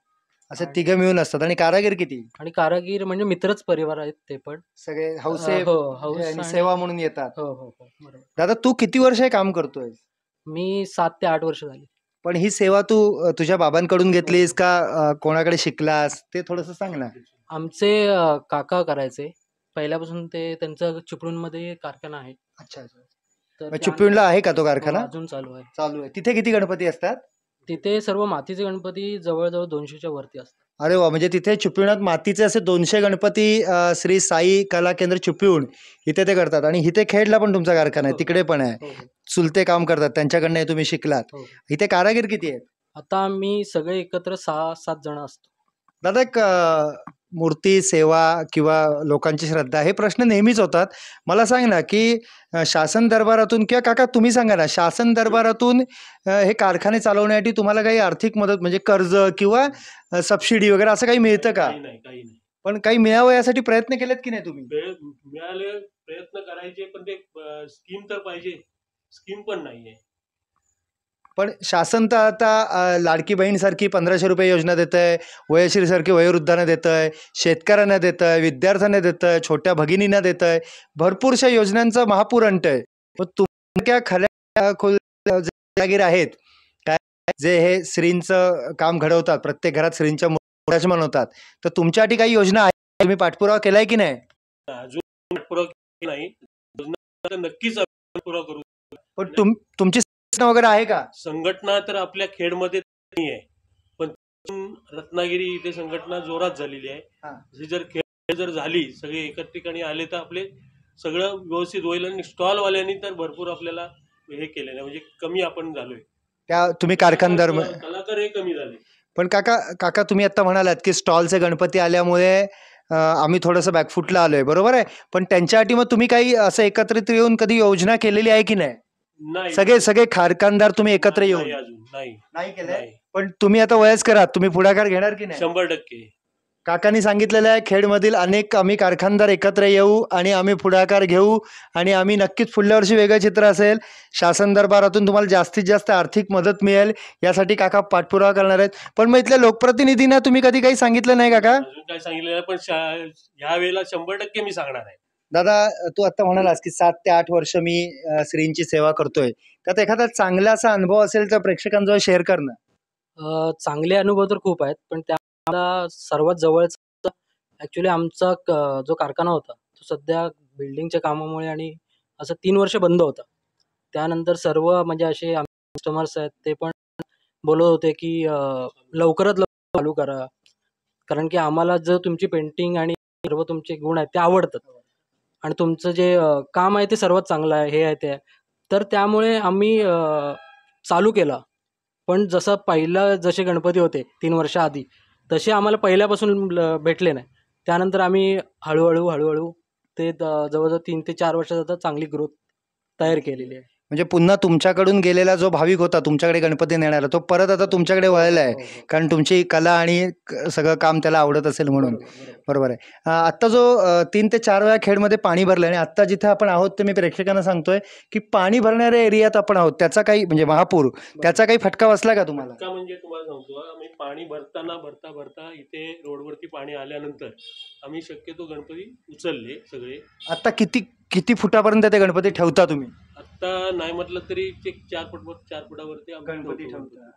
असे तिघं मिळून असतात. आणि कारागीर किती? आणि कारागीर म्हणजे मित्रच परिवार आहेत ते पण. सगळे हौसे हो, हौस आणि आणि- सेवा म्हणून येतात. हो हो हो बरोबर. दादा तू किती वर्ष हे काम करतोय? मी 7 ते 8 वर्ष झाली. पण ही सेवा तू तुझ्या बाबांकडून घेतलीस का कोणाकडे शिकलास ते थोडंसं सांग ना. आमचे काका करायचे पहिल्यापासून. ते त्यांचं चिपळूणमध्ये कारखाना आहे. अच्छा अच्छा. तर मग त्या- चिपळूणला आहे का तो हो, कारखाना? अजून चालू आहे. चालू आहे. तिथे किती गणपती असतात? तिथे सर्व मातीचे गणपती जवळजवळ 200च्या वरती असतात. अरे वा. म्हणजे तिथे चिपळूणात मातीचे असे 200 गणपती श्री साई कला केंद्र चिपळूण इथे ते करतात. आणि इथे खेडला पण तुमचा कारखाना आहे, हो. तिकडे पण आहे. हो हो चुलते काम करतात, त्यांच्याकडनं हे तुम्ही शिकलात. हो. इथे कारागीर किती आहेत? आता आम्ही सगळे एकत्र 6-7 जण असतो. दादा एक मूर्ती सेवा किंवा लोकांची श्रद्धा हे प्रश्न नेहमीच होतात. मला सांग ना की शासन दरबारातून किंवा काका तुम्ही सांगा ना, शासन दरबारातून हे कारखाने चालवण्यासाठी तुम्हाला काही आर्थिक मदत म्हणजे कर्ज किंवा सबसिडी वगैरे असं काही मिळतं का? काही नाही. पण काही मिळावं यासाठी प्रयत्न केलेत की नाही तुम्ही? मिळाले प्रयत्न करायचे, पण ते स्कीम तर पाहिजे. स्कीम पण नाहीये. पण शासन तर आता लाडकी बहीणसारखी 1500 रुपये योजना देत आहे, वयश्रीसारखी वयोवृद्धांना देत आहे, शेतकऱ्यांना देत आहे, विद्यार्थ्यांना देत आहे, छोट्या भगिनींना देत आहे. भरपूरशा योजनांचा महापूर आणत आहे. मग तुमच्या खऱ्या जागीर आहेत काय जे हे श्रींचं काम घडवतात, प्रत्येक घरात श्रींच्या विराजमान होतात, तर तुमच्यासाठी काही योजना आहे? तुम्ही पाठपुरावा केलाय की नाही? अजून पाठपुरावा केला नाही. योजना तर नक्कीच आपण पाठपुरावा करू. पण तुमची संघटना वगैरे आहे का? संघटना तर आपल्या खेडमध्ये नाही आहे, पण रत्नागिरी इथे संघटना जोरात झालेली आहे. हा. ही जर खेळ जर झाली, सगळे एकाच ठिकाणी आले तर आपले सगळं व्यवस्थित होईल. आणि स्टॉलवाल्यांनी तर भरपूर आपल्याला हे केलेलं आहे, म्हणजे कमी आपण झालोय. त्या तुम्ही कारखानदार कलाकार हे कमी झाले. पण काका तुम्ही आता म्हणालात की स्टॉलचे गणपती आल्यामुळे आम्ही थोडंसं बॅकफुटला आलोय, बरोबर आहे. पण त्यांच्यासाठी मग तुम्ही काही असं एकत्रित येऊन कधी योजना केलेली आहे की नाही? नाही, सगळे कारखानदार तुम्ही एकत्र येऊन? नाही, अजून नाही. नाही केलंय. नाही. पण तुम्ही आता वयस्कर आहात, तुम्ही पुढाकार घेणार की नाही? 100%. काकांनी सांगितलेलं आहे खेडमधील अनेक आम्ही कारखानदार एकत्र येऊ आणि आम्ही पुढाकार घेऊ आणि आम्ही नक्कीच पुढल्या वर्षी वेगळं चित्र असेल. शासन दरबारातून तुम्हाला जास्तीत जास्त आर्थिक मदत मिळेल यासाठी काका पाठपुरावा करणार आहेत. पण मग इथल्या लोकप्रतिनिधींना तुम्ही कधी काही सांगितलं नाही काका? अजून काय सांगितलेलं आहे, पण ह्या वेळेला 100% मी सांगणार आहे. दादा तू आता म्हणालास की 7 ते 8 वर्ष मी श्रींची सेवा करतोय, त्यात एखादा चांगला असा अनुभव असेल तर प्रेक्षकांजवळ शेअर कर ना. चांगले अनुभव तर खूप आहेत, पण त्याला सर्वात जवळचा ॲक्च्युली आमचा जो कारखाना होता तो सध्या बिल्डिंगच्या कामामुळे आणि असं 3 वर्ष बंद होता. त्यानंतर सर्व म्हणजे असे आमचे कस्टमर्स आहेत ते पण बोलत होते की लवकरात लवकर चालू करा, कारण की आम्हाला जर तुमची पेंटिंग आणि सर्व तुमचे गुण आहेत ते आवडतात आणि तुमचं जे काम आहे ते सर्वात चांगलं आहे, हे आहे ते आहे. तर त्यामुळे आम्ही चालू केला पण जसं पहिलं जसे गणपती होते 3 वर्षाआधी तसे आम्हाला पहिल्यापासून भेटले नाही. त्यानंतर आम्ही हळूहळू ते जवळजवळ 3 ते 4 वर्षात आता चांगली ग्रोथ तयार केलेली आहे. म्हणजे पुन्हा तुमच्याकडून गेलेला जो भाविक होता तुमच्याकडे गणपती नेणारा, तो परत आता तुमच्याकडे वळला आहे, कारण तुमची कला आणि सगळं काम त्याला आवडत असेल म्हणून. बरोबर आहे. आत्ता जो 3 ते 4 वेळा खेडमध्ये पाणी भरलं आणि आत्ता जिथे आपण आहोत ते मी प्रेक्षकांना सांगतोय की पाणी भरणाऱ्या एरियात आपण आहोत, त्याचा काही म्हणजे महापूर, त्याचा काही फटका बसला का तुम्हाला? का म्हणजे तुम्हाला सांगतो, आम्ही पाणी भरता इथे रोडवरती पाणी आल्यानंतर आम्ही शक्यतो गणपती उचलले सगळे. आत्ता किती फुटापर्यंत ते गणपती ठेवता तुम्ही? आत्ता नाही म्हटलं तरी ते 4 फुटावरती आम्ही गणपती ठेवतो. ठेवता.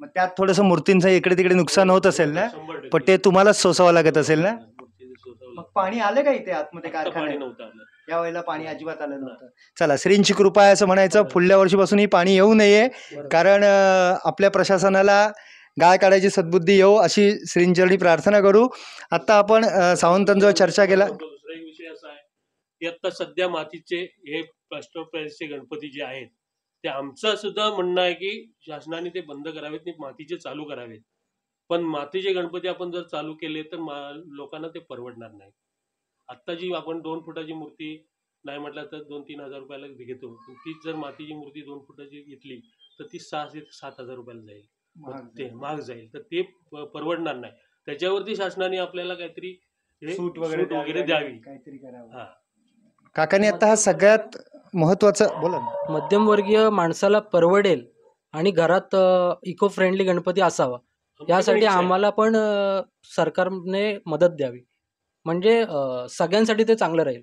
मग त्यात थोडंसं मूर्तींचं इकडे तिकडे नुकसान होत असेल ना, 100% पण ते तुम्हालाच सोसावं लागत असेल ना. मूर्तीचं स्वतःला. मग पाणी आलं का इथे आतमध्ये आत्ता पाणी कारखान्यात? नव्हतं आलं. या वेळेला पाणी अजिबात आलं नव्हतं. चला, श्रींची कृपा आहे असं म्हणायचं. पुढल्या वर्षीपासून ही पाणी येऊ नये, कारण आपल्या प्रशासनाला गाळ काढायची सद्बुद्धी येऊ अशी श्रींचरणी प्रार्थना करू. आत्ता आपण सावंतांजवळ चर्चा केला. दुसरा एक विषय असा आहे की आता सध्या मातीचे हे प्लास्टर ऑफ पॅरिसचे गणपती जे आहेत ते आमचं सुद्धा म्हणणं आहे की शासनाने ते बंद करावेत आणि मातीचे चालू करावेत. पण मातीचे गणपती आपण जर चालू केले तर लोकांना ते परवडणार नाही. आत्ता जी आपण 2 फुटाची मूर्ती नाही म्हटलं तर 2-3 हजार रुपयाला घेतो, तीच जर मातीची मूर्ती 2 फुटाची घेतली तर ती 6 ते 7 हजार रुपयाला जाईल. ते महाग जाईल, तर ते परवडणार नाही. त्याच्यावरती शासनाने आपल्याला काहीतरी सूट वगैरे द्यावी. काहीतरी करावं. हा. काकांनी आता हा सगळ्यात महत्वाचं बोला ना. मध्यमवर्गीय माणसाला परवडेल आणि घरात इको फ्रेंडली गणपती असावा यासाठी आम्हाला पण सरकारने मदत द्यावी, म्हणजे सगळ्यांसाठी ते चांगलं राहील.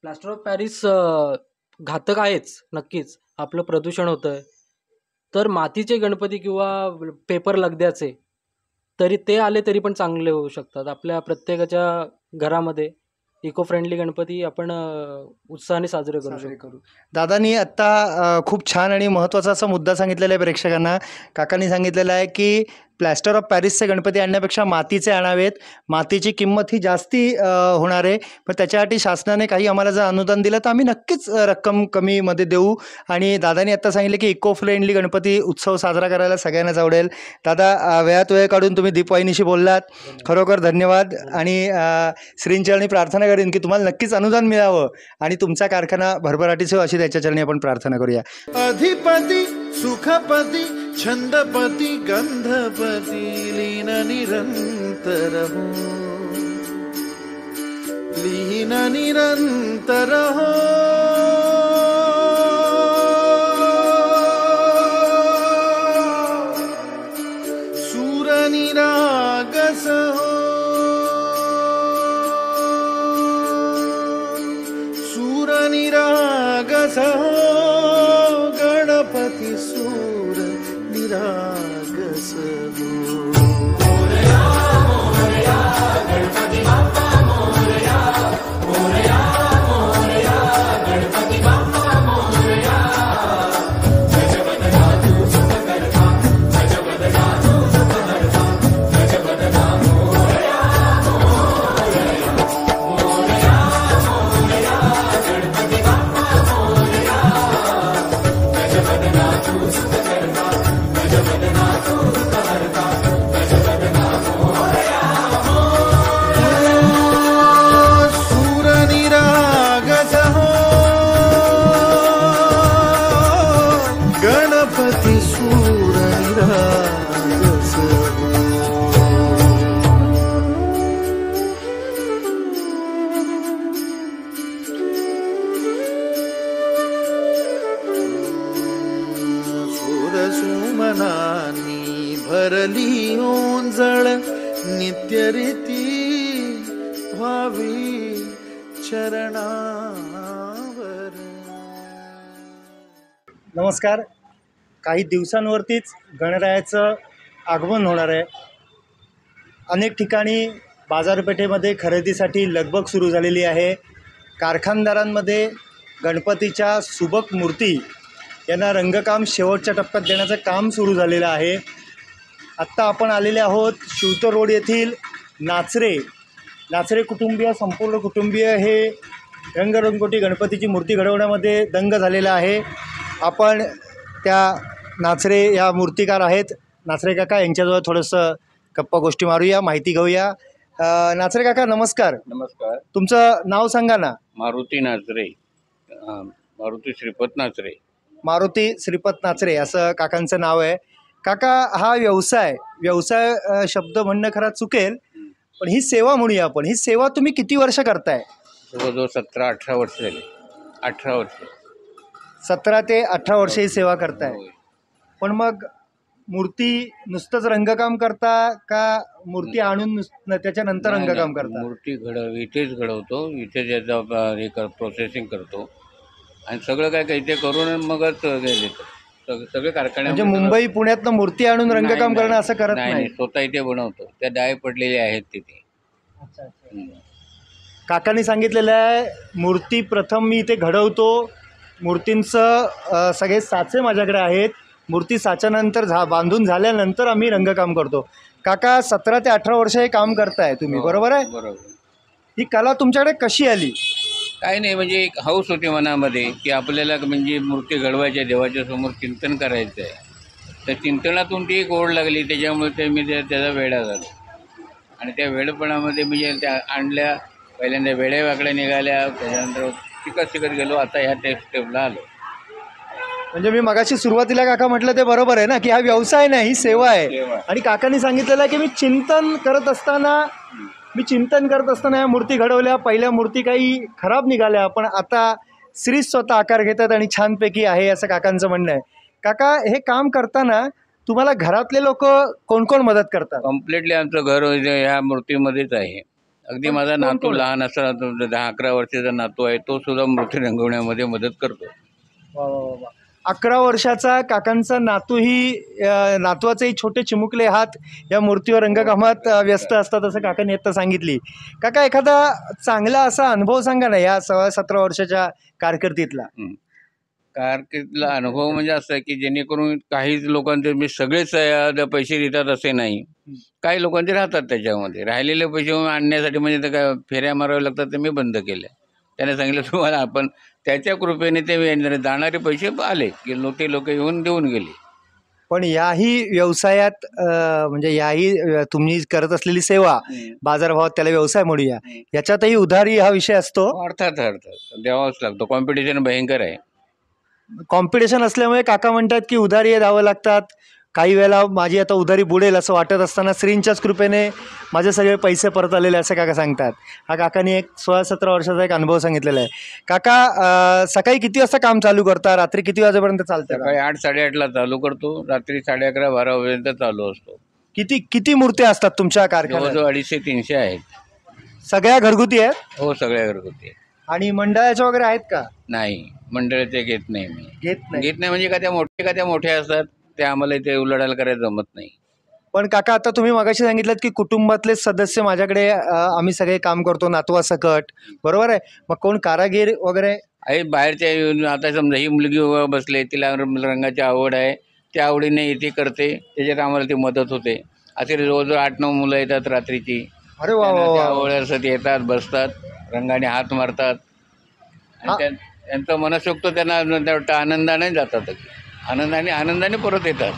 प्लास्टर ऑफ पॅरिस घातक आहेच नक्कीच, आपलं प्रदूषण होतं. तर मातीचे गणपती किंवा पेपर लगद्याचे तरी ते आले तरी पण चांगले होऊ शकतात. आपल्या प्रत्येकाच्या घरामध्ये इको फ्रेंडली गणपती आपण उत्साहाने साजरे करू शकतो. दादांनी आत्ता खूप छान आणि महत्त्वाचा असा मुद्दा सांगितलेला आहे प्रेक्षकांना. काकांनी सांगितलेलं आहे की प्लॅस्टर ऑफ पॅरिसचे गणपती आणण्यापेक्षा मातीचे आणावेत. मातीची किंमत ही जास्ती होणार आहे, पण त्याच्यासाठी शासनाने काही आम्हाला जर अनुदान दिलं तर आम्ही नक्कीच रक्कम कमीमध्ये देऊ. आणि दादांनी आत्ता सांगितलं की इको फ्रेंडली गणपती उत्सव साजरा करायला सगळ्यांनाच आवडेल. दादा, वेळात वेळ काढून तुम्ही दीपवाहिनीशी बोललात, खरोखर धन्यवाद. आणि श्रींचरणी प्रार्थना करेन की तुम्हाला नक्कीच अनुदान मिळावं आणि तुमचा कारखाना भरभराटीच हो अशी त्याच्या चरणी आपण प्रार्थना करूया. अधिपती सुखपती छंदपती गंधपती लीन निरंतर हो, लीन निरंतर हो. सूर निरागस हो, सूर निरागस हो. गणपती सूर निरागस हो. सुमनानी भरली ओंजळ नित्यरीती व्हावी चरणावर. नमस्कार. काही दिवसांवरतीच गणरायाचं आगमन होणार आहे. अनेक ठिकाणी बाजारपेठेमध्ये खरेदीसाठी लगबग सुरू झालेली आहे. कारखानदारांमध्ये गणपतीच्या सुबक मूर्ती यांना रंगकाम शेवटच्या टप्प्यात देण्याचं काम सुरू झालेलं आहे. आत्ता आपण आलेले आहोत शिवतर रोड येथील नाचरे कुटुंबीय, संपूर्ण कुटुंबीय हे रंगरंगोटी गणपतीची मूर्ती घडवण्यामध्ये दंग झालेलं आहे. आपण त्या नाचरे या मूर्तिकार आहेत. नाचरे काका यांच्याजवळ थोडंसं गप्पा गोष्टी मारूया, माहिती घेऊया. नाचरे काका नमस्कार. नमस्कार. तुमचं नाव सांगा ना. मारुती नाचरे, मारुती श्रीपत नाचरे. मारुती श्रीपत नाचरे असं काकांचं नाव आहे. काका हा व्यवसाय शब्द म्हणणं खरा चुकेल, पण ही सेवा म्हणूया आपण. ही सेवा तुम्ही किती वर्ष करताय? जवळजवळ 17-18 वर्ष झाली. 18 वर्ष. 17 ते 18 वर्ष ही सेवा करताय. होय. पण मग मूर्ती नुसतंच रंगकाम करता का मूर्ती आणून त्याच्यानंतर नाही, रंगकाम नाही. करता? मूर्ती इथेच घडवतो, इथे त्याचं हे प्रोसेसिंग करतो आणि सगळं काय इथे करून मगच हे देतो. सगळे कारखाने म्हणजे मुंबई पुण्यातनं मूर्ती आणून रंगकाम करणं असं करत नाही. स्वतः इथे बनवतो. त्या डाय पडलेले आहेत तिथे. काकांनी सांगितलेलं आहे मूर्ती प्रथम मी इथे घडवतो, मूर्तींचं सगळे साचे माझ्याकडे आहेत, मूर्ती साच्यानंतर बांधून झाल्यानंतर आम्ही रंगकाम करतो. काका 17 ते 18 वर्ष हे काम करताय तुम्ही, बरोबर आहे? बरोबर. ही कला तुमच्याकडे कशी आली? काही नाही, म्हणजे एक हौस होती मनामध्ये की आपल्याला म्हणजे मूर्ती घडवायची आहे, देवाच्या समोर चिंतन करायचं आहे. त्या चिंतनातून ती एक ओढ लागली, त्याच्यामुळे ते मी त्याचा वेडा झालो. आणि त्या वेडपणामध्ये मी त्या आणल्या, पहिल्यांदा वेड्या वाकड्या निघाल्या, त्याच्यानंतर शिकत गेलो, आता ह्या स्टेपला आलो. म्हणजे मी मगाशी सुरुवातीला काका म्हटलं ते बरोबर आहे ना, की हा व्यवसाय नाही, ही सेवा आहे. आणि काकांनी सांगितलेलं आहे की मी चिंतन करत असताना या मूर्ती घडवल्या. पहिल्या मूर्ती काही खराब निघाल्या, पण आता श्री स्वतः आकार घेतात आणि छानपैकी आहे असं काकांचं म्हणणं आहे. काका हे काम करताना तुम्हाला घरातले लोक कोण कोण मदत करतात? कम्प्लिटली आमचं घर ह्या मूर्तीमध्येच आहे. अगदी माझा नातू लहान असताना 10-11 वर्षाचा नातू आहे, तो सुद्धा मूर्ती रंगवण्यामध्ये मदत करतो. 11 वर्षाचा काकांचा नातूही, नातवाचेही छोटे चिमुकले हात या मूर्तीवर रंगकामात व्यस्त असतात असं काकांनी आता सांगितली. काका एखादा चांगला असा अनुभव सांगा ना या 16-17 वर्षाच्या कारकिर्दीतला. कारकिर्दीतला अनुभव म्हणजे असं आहे की जेणेकरून काही लोकांचे मी सगळेच पैसे देतात असे नाही, काही लोकांचे राहतात त्याच्यामध्ये. राहिलेले पैसे आणण्यासाठी म्हणजे काय फेऱ्या माराव्या लागतात, ते मी बंद केल्या. त्याने सांगितलं तुम्हाला आपण त्याच्या कृपेने ते जाणारे पैसे आले की ते लोक येऊन देऊन गेले. पण याही व्यवसायात म्हणजे याही तुम्ही करत असलेली सेवा, बाजारभावात त्याला व्यवसाय म्हणूया, याच्यातही उधारी हा विषय असतो. अर्थात द्यावाच लागतो. कॉम्पिटिशन भयंकर आहे. कॉम्पिटिशन असल्यामुळे काका म्हणतात की उधारी द्यावं लागतात. काही वेळेला माझी आता उधारी बुडेल असं वाटत असताना श्रींच्याच कृपेने माझे सगळे पैसे परत आलेले असं काका सांगतात. हा काकांनी एक 16-17 वर्षाचा एक अनुभव सांगितलेला आहे. काका सकाळी किती वाजता काम चालू करता, रात्री किती वाजेपर्यंत चालतं? सकाळी 8-8:30ला चालू करतो, रात्री 11:30-12 वाजेपर्यंत चालू असतो. किती मूर्त्या असतात तुमच्या कारखान्यात? जवळजवळ 250-300 आहेत. सगळ्या घरगुती आहेत? हो, सगळ्या घरगुती. आणि मंडळाच्या वगैरे आहेत का? नाही, मंडळाचे घेत नाही मी. घेत नाही म्हणजे का त्या मोठ्या असतात, ते आम्हाला इथे उलाढाल करायला जमत नाही. पण काका आता तुम्ही मगाशी सांगितलं की कुटुंबातले सदस्य माझ्याकडे आम्ही सगळे काम करतो नातवासकट, बरोबर आहे? मग कोण कारागीर वगैरे आहे बाहेरच्या येऊन? आता समजा ही मुलगी बसले, तिला रंगाची आवड आहे, त्या आवडीने इथे करते, त्याच्यात आम्हाला ती मदत होते. असे जवळजवळ 8-9 मुलं येतात रात्रीची. अरे वा, आवडीसाठी येतात, बसतात, रंगाने हात मारतात आणि त्यांचं मनसोक्त त्यांना आनंदाने जातात, आनंदाने परत येतात.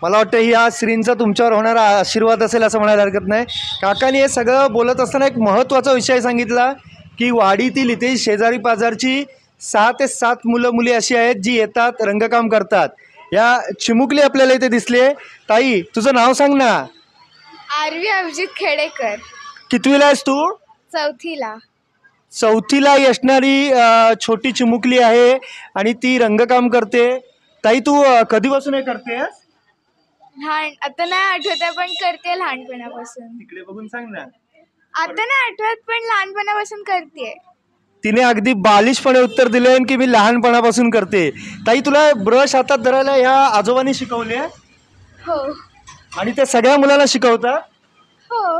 मला वाटतं ही हा श्रींचा तुमच्यावर होणारा आशीर्वाद असेल असं म्हणायला हरकत नाही. काकांनी हे सगळं बोलत असताना एक महत्त्वाचा विषय सांगितला की वाडीतील इथे शेजारी पाजारची 6 ते 7 मुलं मुली अशी आहेत जी येतात, रंगकाम करतात. या चिमुकली आपल्याला इथे दिसले. ताई तुझं नाव सांग ना. आरवी अभिजित खेडेकर. कितवीला आहेस तू? चौथीला असणारी छोटी चिमुकली आहे आणि ती रंगकाम करते. ताई तू कधीपासून हे करतेस? आता नाही आठवत आहे पण करते लहानपणापासून. तिकडे बघून सांग ना. आता नाही आठवत पण लहानपणापासून करते. तिने अगदी बालिशपणे उत्तर दिले की मी लहानपणापासून करते. ताई तुला ब्रश हातात धरायला ह्या आजोबांनी शिकवले? हो. आणि ते सगळ्या मुलांना शिकवतात? हो.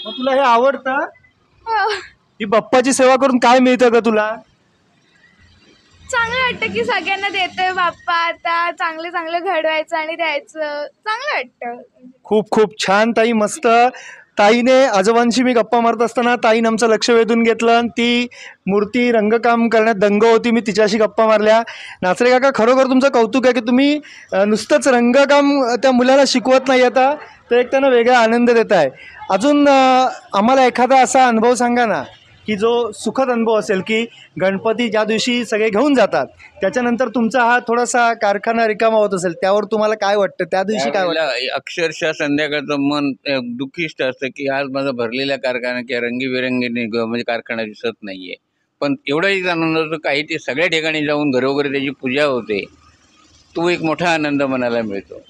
मग तुला हे आवडतं? हो. ही बाप्पाची सेवा करून काय मिळतं का तुला? चांगलं वाटतं की सगळ्यांना देतोय बाप्पा, आता चांगलं घडवायचं आणि द्यायचं, चांगलं वाटतं. खूप छान ताई, मस्त. ताईने आजोबांशी मी गप्पा मारत असताना ताईनं आमचं लक्ष वेधून घेतलं आणि ती मूर्ती रंगकाम करण्यात दंग होती. मी तिच्याशी गप्पा मारल्या. नाचरे काका, खरोखर तुमचं कौतुक आहे की तुम्ही नुसतंच रंगकाम त्या मुलाला शिकवत नाही आता, तर एक त्यांना वेगळा आनंद देत आहे. अजून आम्हाला एखादा असा अनुभव सांगा ना की जो सुखद अनुभव असेल, की गणपती ज्या दिवशी सगळे घेऊन जातात त्याच्यानंतर तुमचा हा थोडासा कारखाना रिकामा होत असेल, त्यावर तुम्हाला काय वाटतं? त्या दिवशी काय वाटतं? त्यावेळेला अक्षरशः संध्याकाळचं मन दुःखिष्ट असतं की आज माझा भरलेला कारखाना किंवा रंगीबेरंगी म्हणजे कारखाना दिसत नाहीये. पण एवढाही आनंद होतो काही ते सगळ्या ठिकाणी जाऊन घरोघरी त्याची पूजा होते, तो एक मोठा आनंद मनाला मिळतो.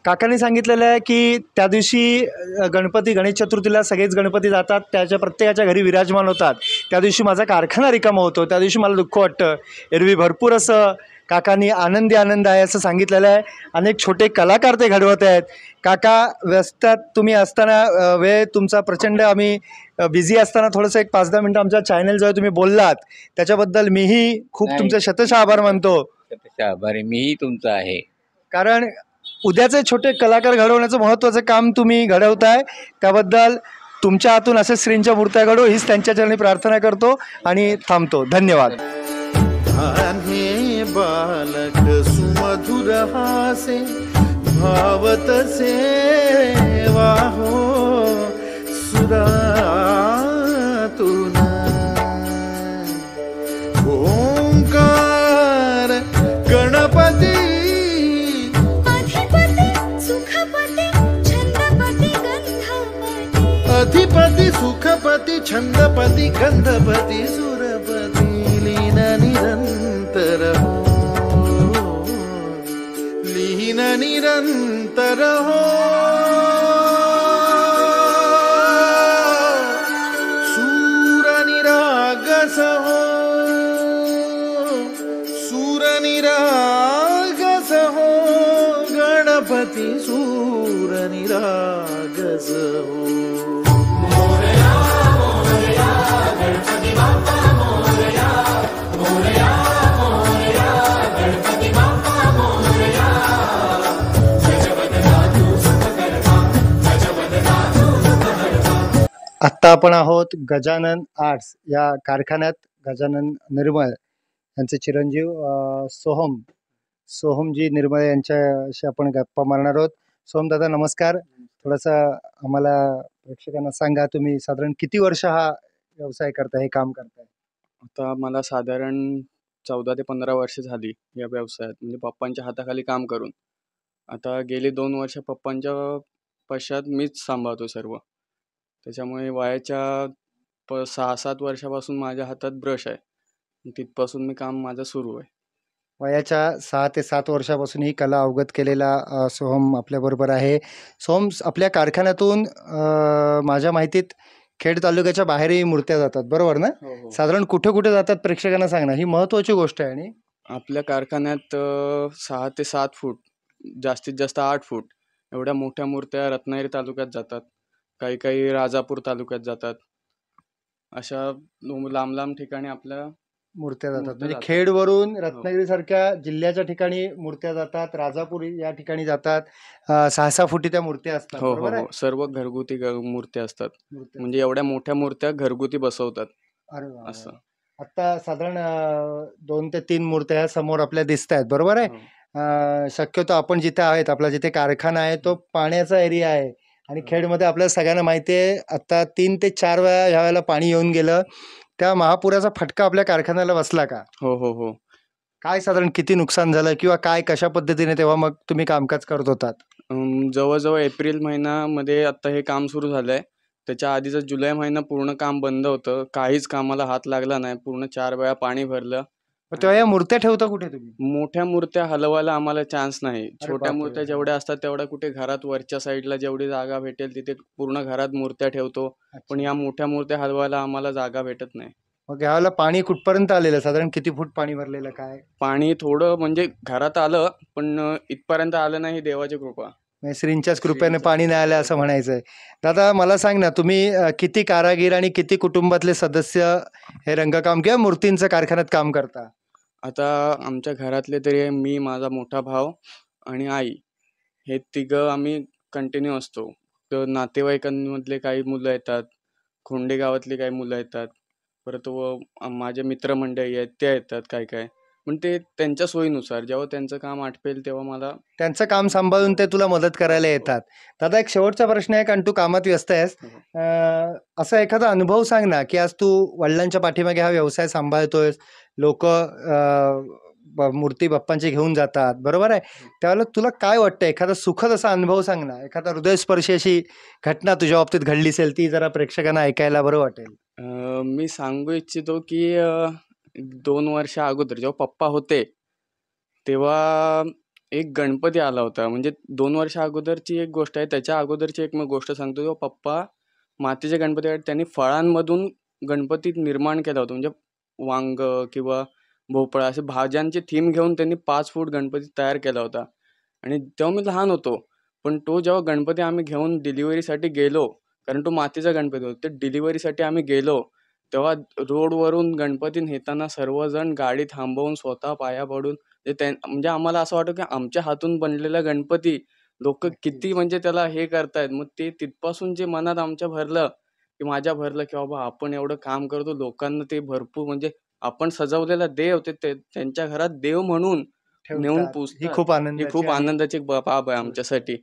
काकांनी सांगितलेलं आहे की त्या दिवशी गणपती, गणेश चतुर्थीला सगळेच गणपती जातात, त्याच्या प्रत्येकाच्या घरी विराजमान होतात. त्या दिवशी माझा कारखाना रिकामा होतो, त्या दिवशी मला दुःख वाटतं. एरवी भरपूर असं काकांनी आनंद आहे असं सांगितलेलं आहे. अनेक छोटे कलाकार ते घडवत आहेत. काका, व्यस्तात तुम्ही असताना वेळ तुमचा प्रचंड, आम्ही बिझी असताना थोडंसं एक 5-10 मिनटं आमच्या चॅनल जो तुम्ही बोललात त्याच्याबद्दल मीही खूप नाही. तुमचे शतशः आभार मानतो. त्यापेक्षा आभारी मीही तुमचा आहे. कारण उद्याचे छोटे कलाकार घडवण्याचं महत्त्वाचं काम तुम्ही घडवताय, त्याबद्दल तुमच्या हातून असे श्रींच्या मूर्त्या घडो हीच त्यांच्या चरणी प्रार्थना करतो आणि थांबतो. धन्यवाद. आन्हे बालक सुमधुर हासे भावतसे वाहो सुरातुन ओंकार गणपती अधिपती सुखपती छंदपती गंधपती सुरपती लीन निरंतर हो, लीन निरंतर हो. सूर निरागस हो, सूर निरागस हो, गणपती सूर निरागस हो. आत्ता आपण आहोत गजानन आर्ट्स या कारखान्यात. गजानन निर्मळ यांचे चिरंजीव सोहमजी निर्मळ यांच्याशी आपण गप्पा मारणार आहोत. सोहम दादा, नमस्कार. थोडंसं आम्हाला प्रेक्षकांना सांगा, तुम्ही साधारण किती वर्ष हा व्यवसाय करताय, हे काम करताय? आता मला साधारण 14 ते 15 वर्ष झाली या व्यवसायात, म्हणजे पप्पांच्या हाताखाली काम करून. आता गेली 2 वर्ष पप्पांच्या पश्चात मीच सांभाळतो सर्व. त्याच्यामुळे वयाच्या 6-7 वर्षापासून माझ्या हातात ब्रश आहे. तिथपासून मी काम माझं सुरू आहे. वयाच्या 6 ते 7 वर्षापासून ही कला अवगत केलेला सोहम आपल्याबरोबर आहे. सोहम, आपल्या कारखान्यातून माझ्या माहितीत खेड तालुक्याच्या बाहेरही मूर्त्या जातात, बरोबर ना? हो. साधारण कुठे कुठे जातात प्रेक्षकांना सांग ना, ही महत्त्वाची गोष्ट आहे. आणि आपल्या कारखान्यात 6 ते 7 फूट, जास्तीत जास्त 8 फूट एवढ्या मोठ्या मूर्त्या रत्नागिरी तालुक्यात जातात, काही राजापूर तालुक्यात जातात. अशा लांब लांब ठिकाणी आपल्या मूर्त्या जातात. मूर्त्या म्हणजे जातात. खेडवरून रत्नागिरीसारख्या जिल्ह्याच्या ठिकाणी मूर्त्या जातात, राजापूर या ठिकाणी जातात. 6-6 फुटी त्या मूर्त्या असतात, हो बरोबर आहे? हो, सर्व घरगुती मूर्त्या असतात. मूर्त्या. म्हणजे एवढ्या मोठ्या मूर्त्या घरगुती बसवतात अरे वा वा. असं. आता साधारण 2 ते 3 मूर्त्या ह्या समोर आपल्या दिसत आहेत, बरोबर आहे? हो. शक्यतो आपण जिथे आहेत, आपला जिथे कारखाना आहे तो पाण्याचा एरिया आहे आणि खेडमध्ये आपल्याला सगळ्यांना माहिती आहे आता 3 ते 4 वेळा ह्या वेळेला पाणी येऊन गेलं. त्या महापुराचा फटका आपल्या कारखान्याला बसला का? हो. काय साधारण किती नुकसान झालं किंवा काय कशा पद्धतीने तेव्हा मग तुम्ही कामकाज करत होतात? जवळजवळ एप्रिल महिन्यामध्ये आता हे काम सुरू झालंय. त्याच्या आधीचा जुलै महिना पूर्ण काम बंद होतं. काहीच कामाला हात लागला नाही. पूर्ण 4 वेळा पाणी भरलं. मग तेव्हा या मूर्त्या ठेवता कुठे तुम्ही? मोठ्या मूर्त्या हलवायला आम्हाला चान्स नाही. छोट्या बापरे. मूर्त्या जेवढ्या असतात तेवढ्या कुठे घरात वरच्या साईडला जेवढी जागा भेटेल तिथे पूर्ण घरात मूर्त्या ठेवतो. पण या मोठ्या मूर्त्या हलवायला आम्हाला जागा भेटत नाही. मग यावेळेला पाणी कुठपर्यंत आलेलं? साधारण किती फूट पाणी भरलेलं काय? पाणी थोडं म्हणजे घरात आलं, पण इथपर्यंत आलं नाही, ही देवाची कृपा. म्हणजे श्रींच्याच कृपेने पाणी नाही आलं असं म्हणायचंय. दादा, मला सांग ना, तुम्ही किती कारागीर आणि किती कुटुंबातले सदस्य हे रंगकाम किंवा मूर्तींचं कारखान्यात काम करता? आता आमच्या घरातले तरी मी, माझा मोठा भाऊ आणि आई, हे तिघं आम्ही कंटिन्यू असतो. नातेवाईकांमधले काही मुलं येतात, खोंडे गावातली काही मुलं येतात, परत माझे मित्रमंडळी आहेत त्या येतात काय काय. पण ते त्यांच्या सोयीनुसार जेव्हा त्यांचं काम आटपेल तेव्हा मला त्यांचं काम सांभाळून ते तुला मदत करायला येतात. दादा, एक शेवटचा प्रश्न आहे, कारण तू कामात व्यस्त आहेस. असा एखादा अनुभव सांग ना, की आज तू वडिलांच्या पाठीमागे हा व्यवसाय सांभाळतोयस, लोक मूर्ती बाप्पांची घेऊन जातात, बरोबर आहे? त्यावेळेला तुला काय वाटतं, एखादा सुखद असा अनुभव सांग ना, एखादा हृदयस्पर्शी अशी घटना तुझ्या बाबतीत घडली असेल, ती जरा प्रेक्षकांना ऐकायला बरं वाटेल. मी सांगू इच्छितो की 2 वर्ष अगोदर जेव्हा पप्पा होते तेव्हा एक गणपती आला होता. म्हणजे 2 वर्ष अगोदरची एक गोष्ट आहे. त्याच्या अगोदरची एक मी गोष्ट सांगतो. जेव्हा पप्पा मातीचे गणपती आहेत त्यांनी फळांमधून गणपती निर्माण केला होता. म्हणजे वांग किंवा भोपळा असे भाज्यांची थीम घेऊन त्यांनी 5 फूट गणपती तयार केला होता. आणि तेव्हा मी लहान होतो. पण तो जेव्हा गणपती आम्ही घेऊन डिलिव्हरीसाठी गेलो, कारण तो मातीचा गणपती होता, ते डिलिव्हरीसाठी आम्ही गेलो, तेव्हा रोडवरून गणपती नेताना सर्वजण गाडी थांबवून स्वतः पाया पडून म्हणजे आम्हाला असं वाटतं की आमच्या हातून बनलेला गणपती लोक किती म्हणजे त्याला हे करतायत. मग ते तिथपासून जे मनात आमच्या भरलं की माझ्या भरलं की बाबा आपण एवढं काम करतो, लोकांना ते भरपूर म्हणजे आपण सजवलेला देव ते त्यांच्या घरात देव म्हणून नेऊन ठेवतात. ही पुजतात. खूप ही आनंदाची खूप आणि आनंदाची बाब आहे आमच्यासाठी.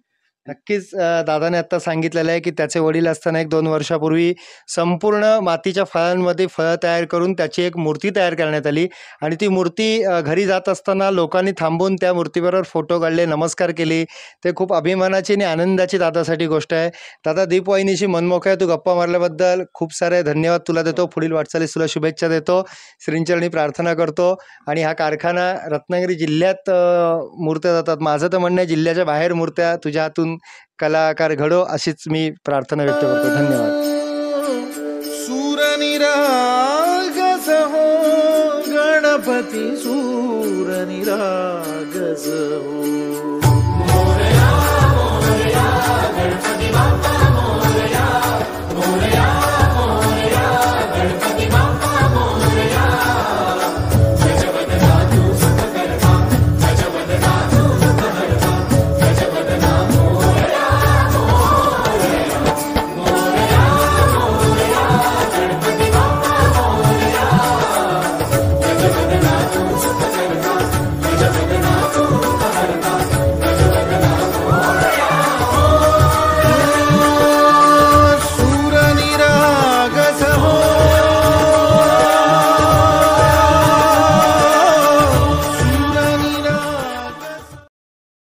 नक्कीच दादाने आत्ता सांगितलेलं आहे की त्याचे वडील असताना 1-2 वर्षापूर्वी संपूर्ण मातीच्या फळांमध्ये फळं तयार करून त्याची एक मूर्ती तयार करण्यात आली आणि ती मूर्ती घरी जात असताना लोकांनी थांबून त्या मूर्तीबरोबर फोटो काढले, नमस्कार केले. ते खूप अभिमानाची आणि आनंदाची दादासाठी गोष्ट आहे. दादा, दीपवाहिनीशी मनमोकळ्या तू गप्पा मारल्याबद्दल खूप सारे धन्यवाद तुला देतो. पुढील वाटचालीस तुला शुभेच्छा देतो, श्रींचरणी प्रार्थना करतो. आणि हा कारखाना रत्नागिरी जिल्ह्यात मूर्त्या जातात. माझं तर म्हणणं आहे जिल्ह्याच्या बाहेर मूर्त्या तुझ्या हातून कलाकार घडो, अशीच मी प्रार्थना व्यक्त करतो. धन्यवाद. सूरनिरागस हो गणपती सूरनिरागस हो.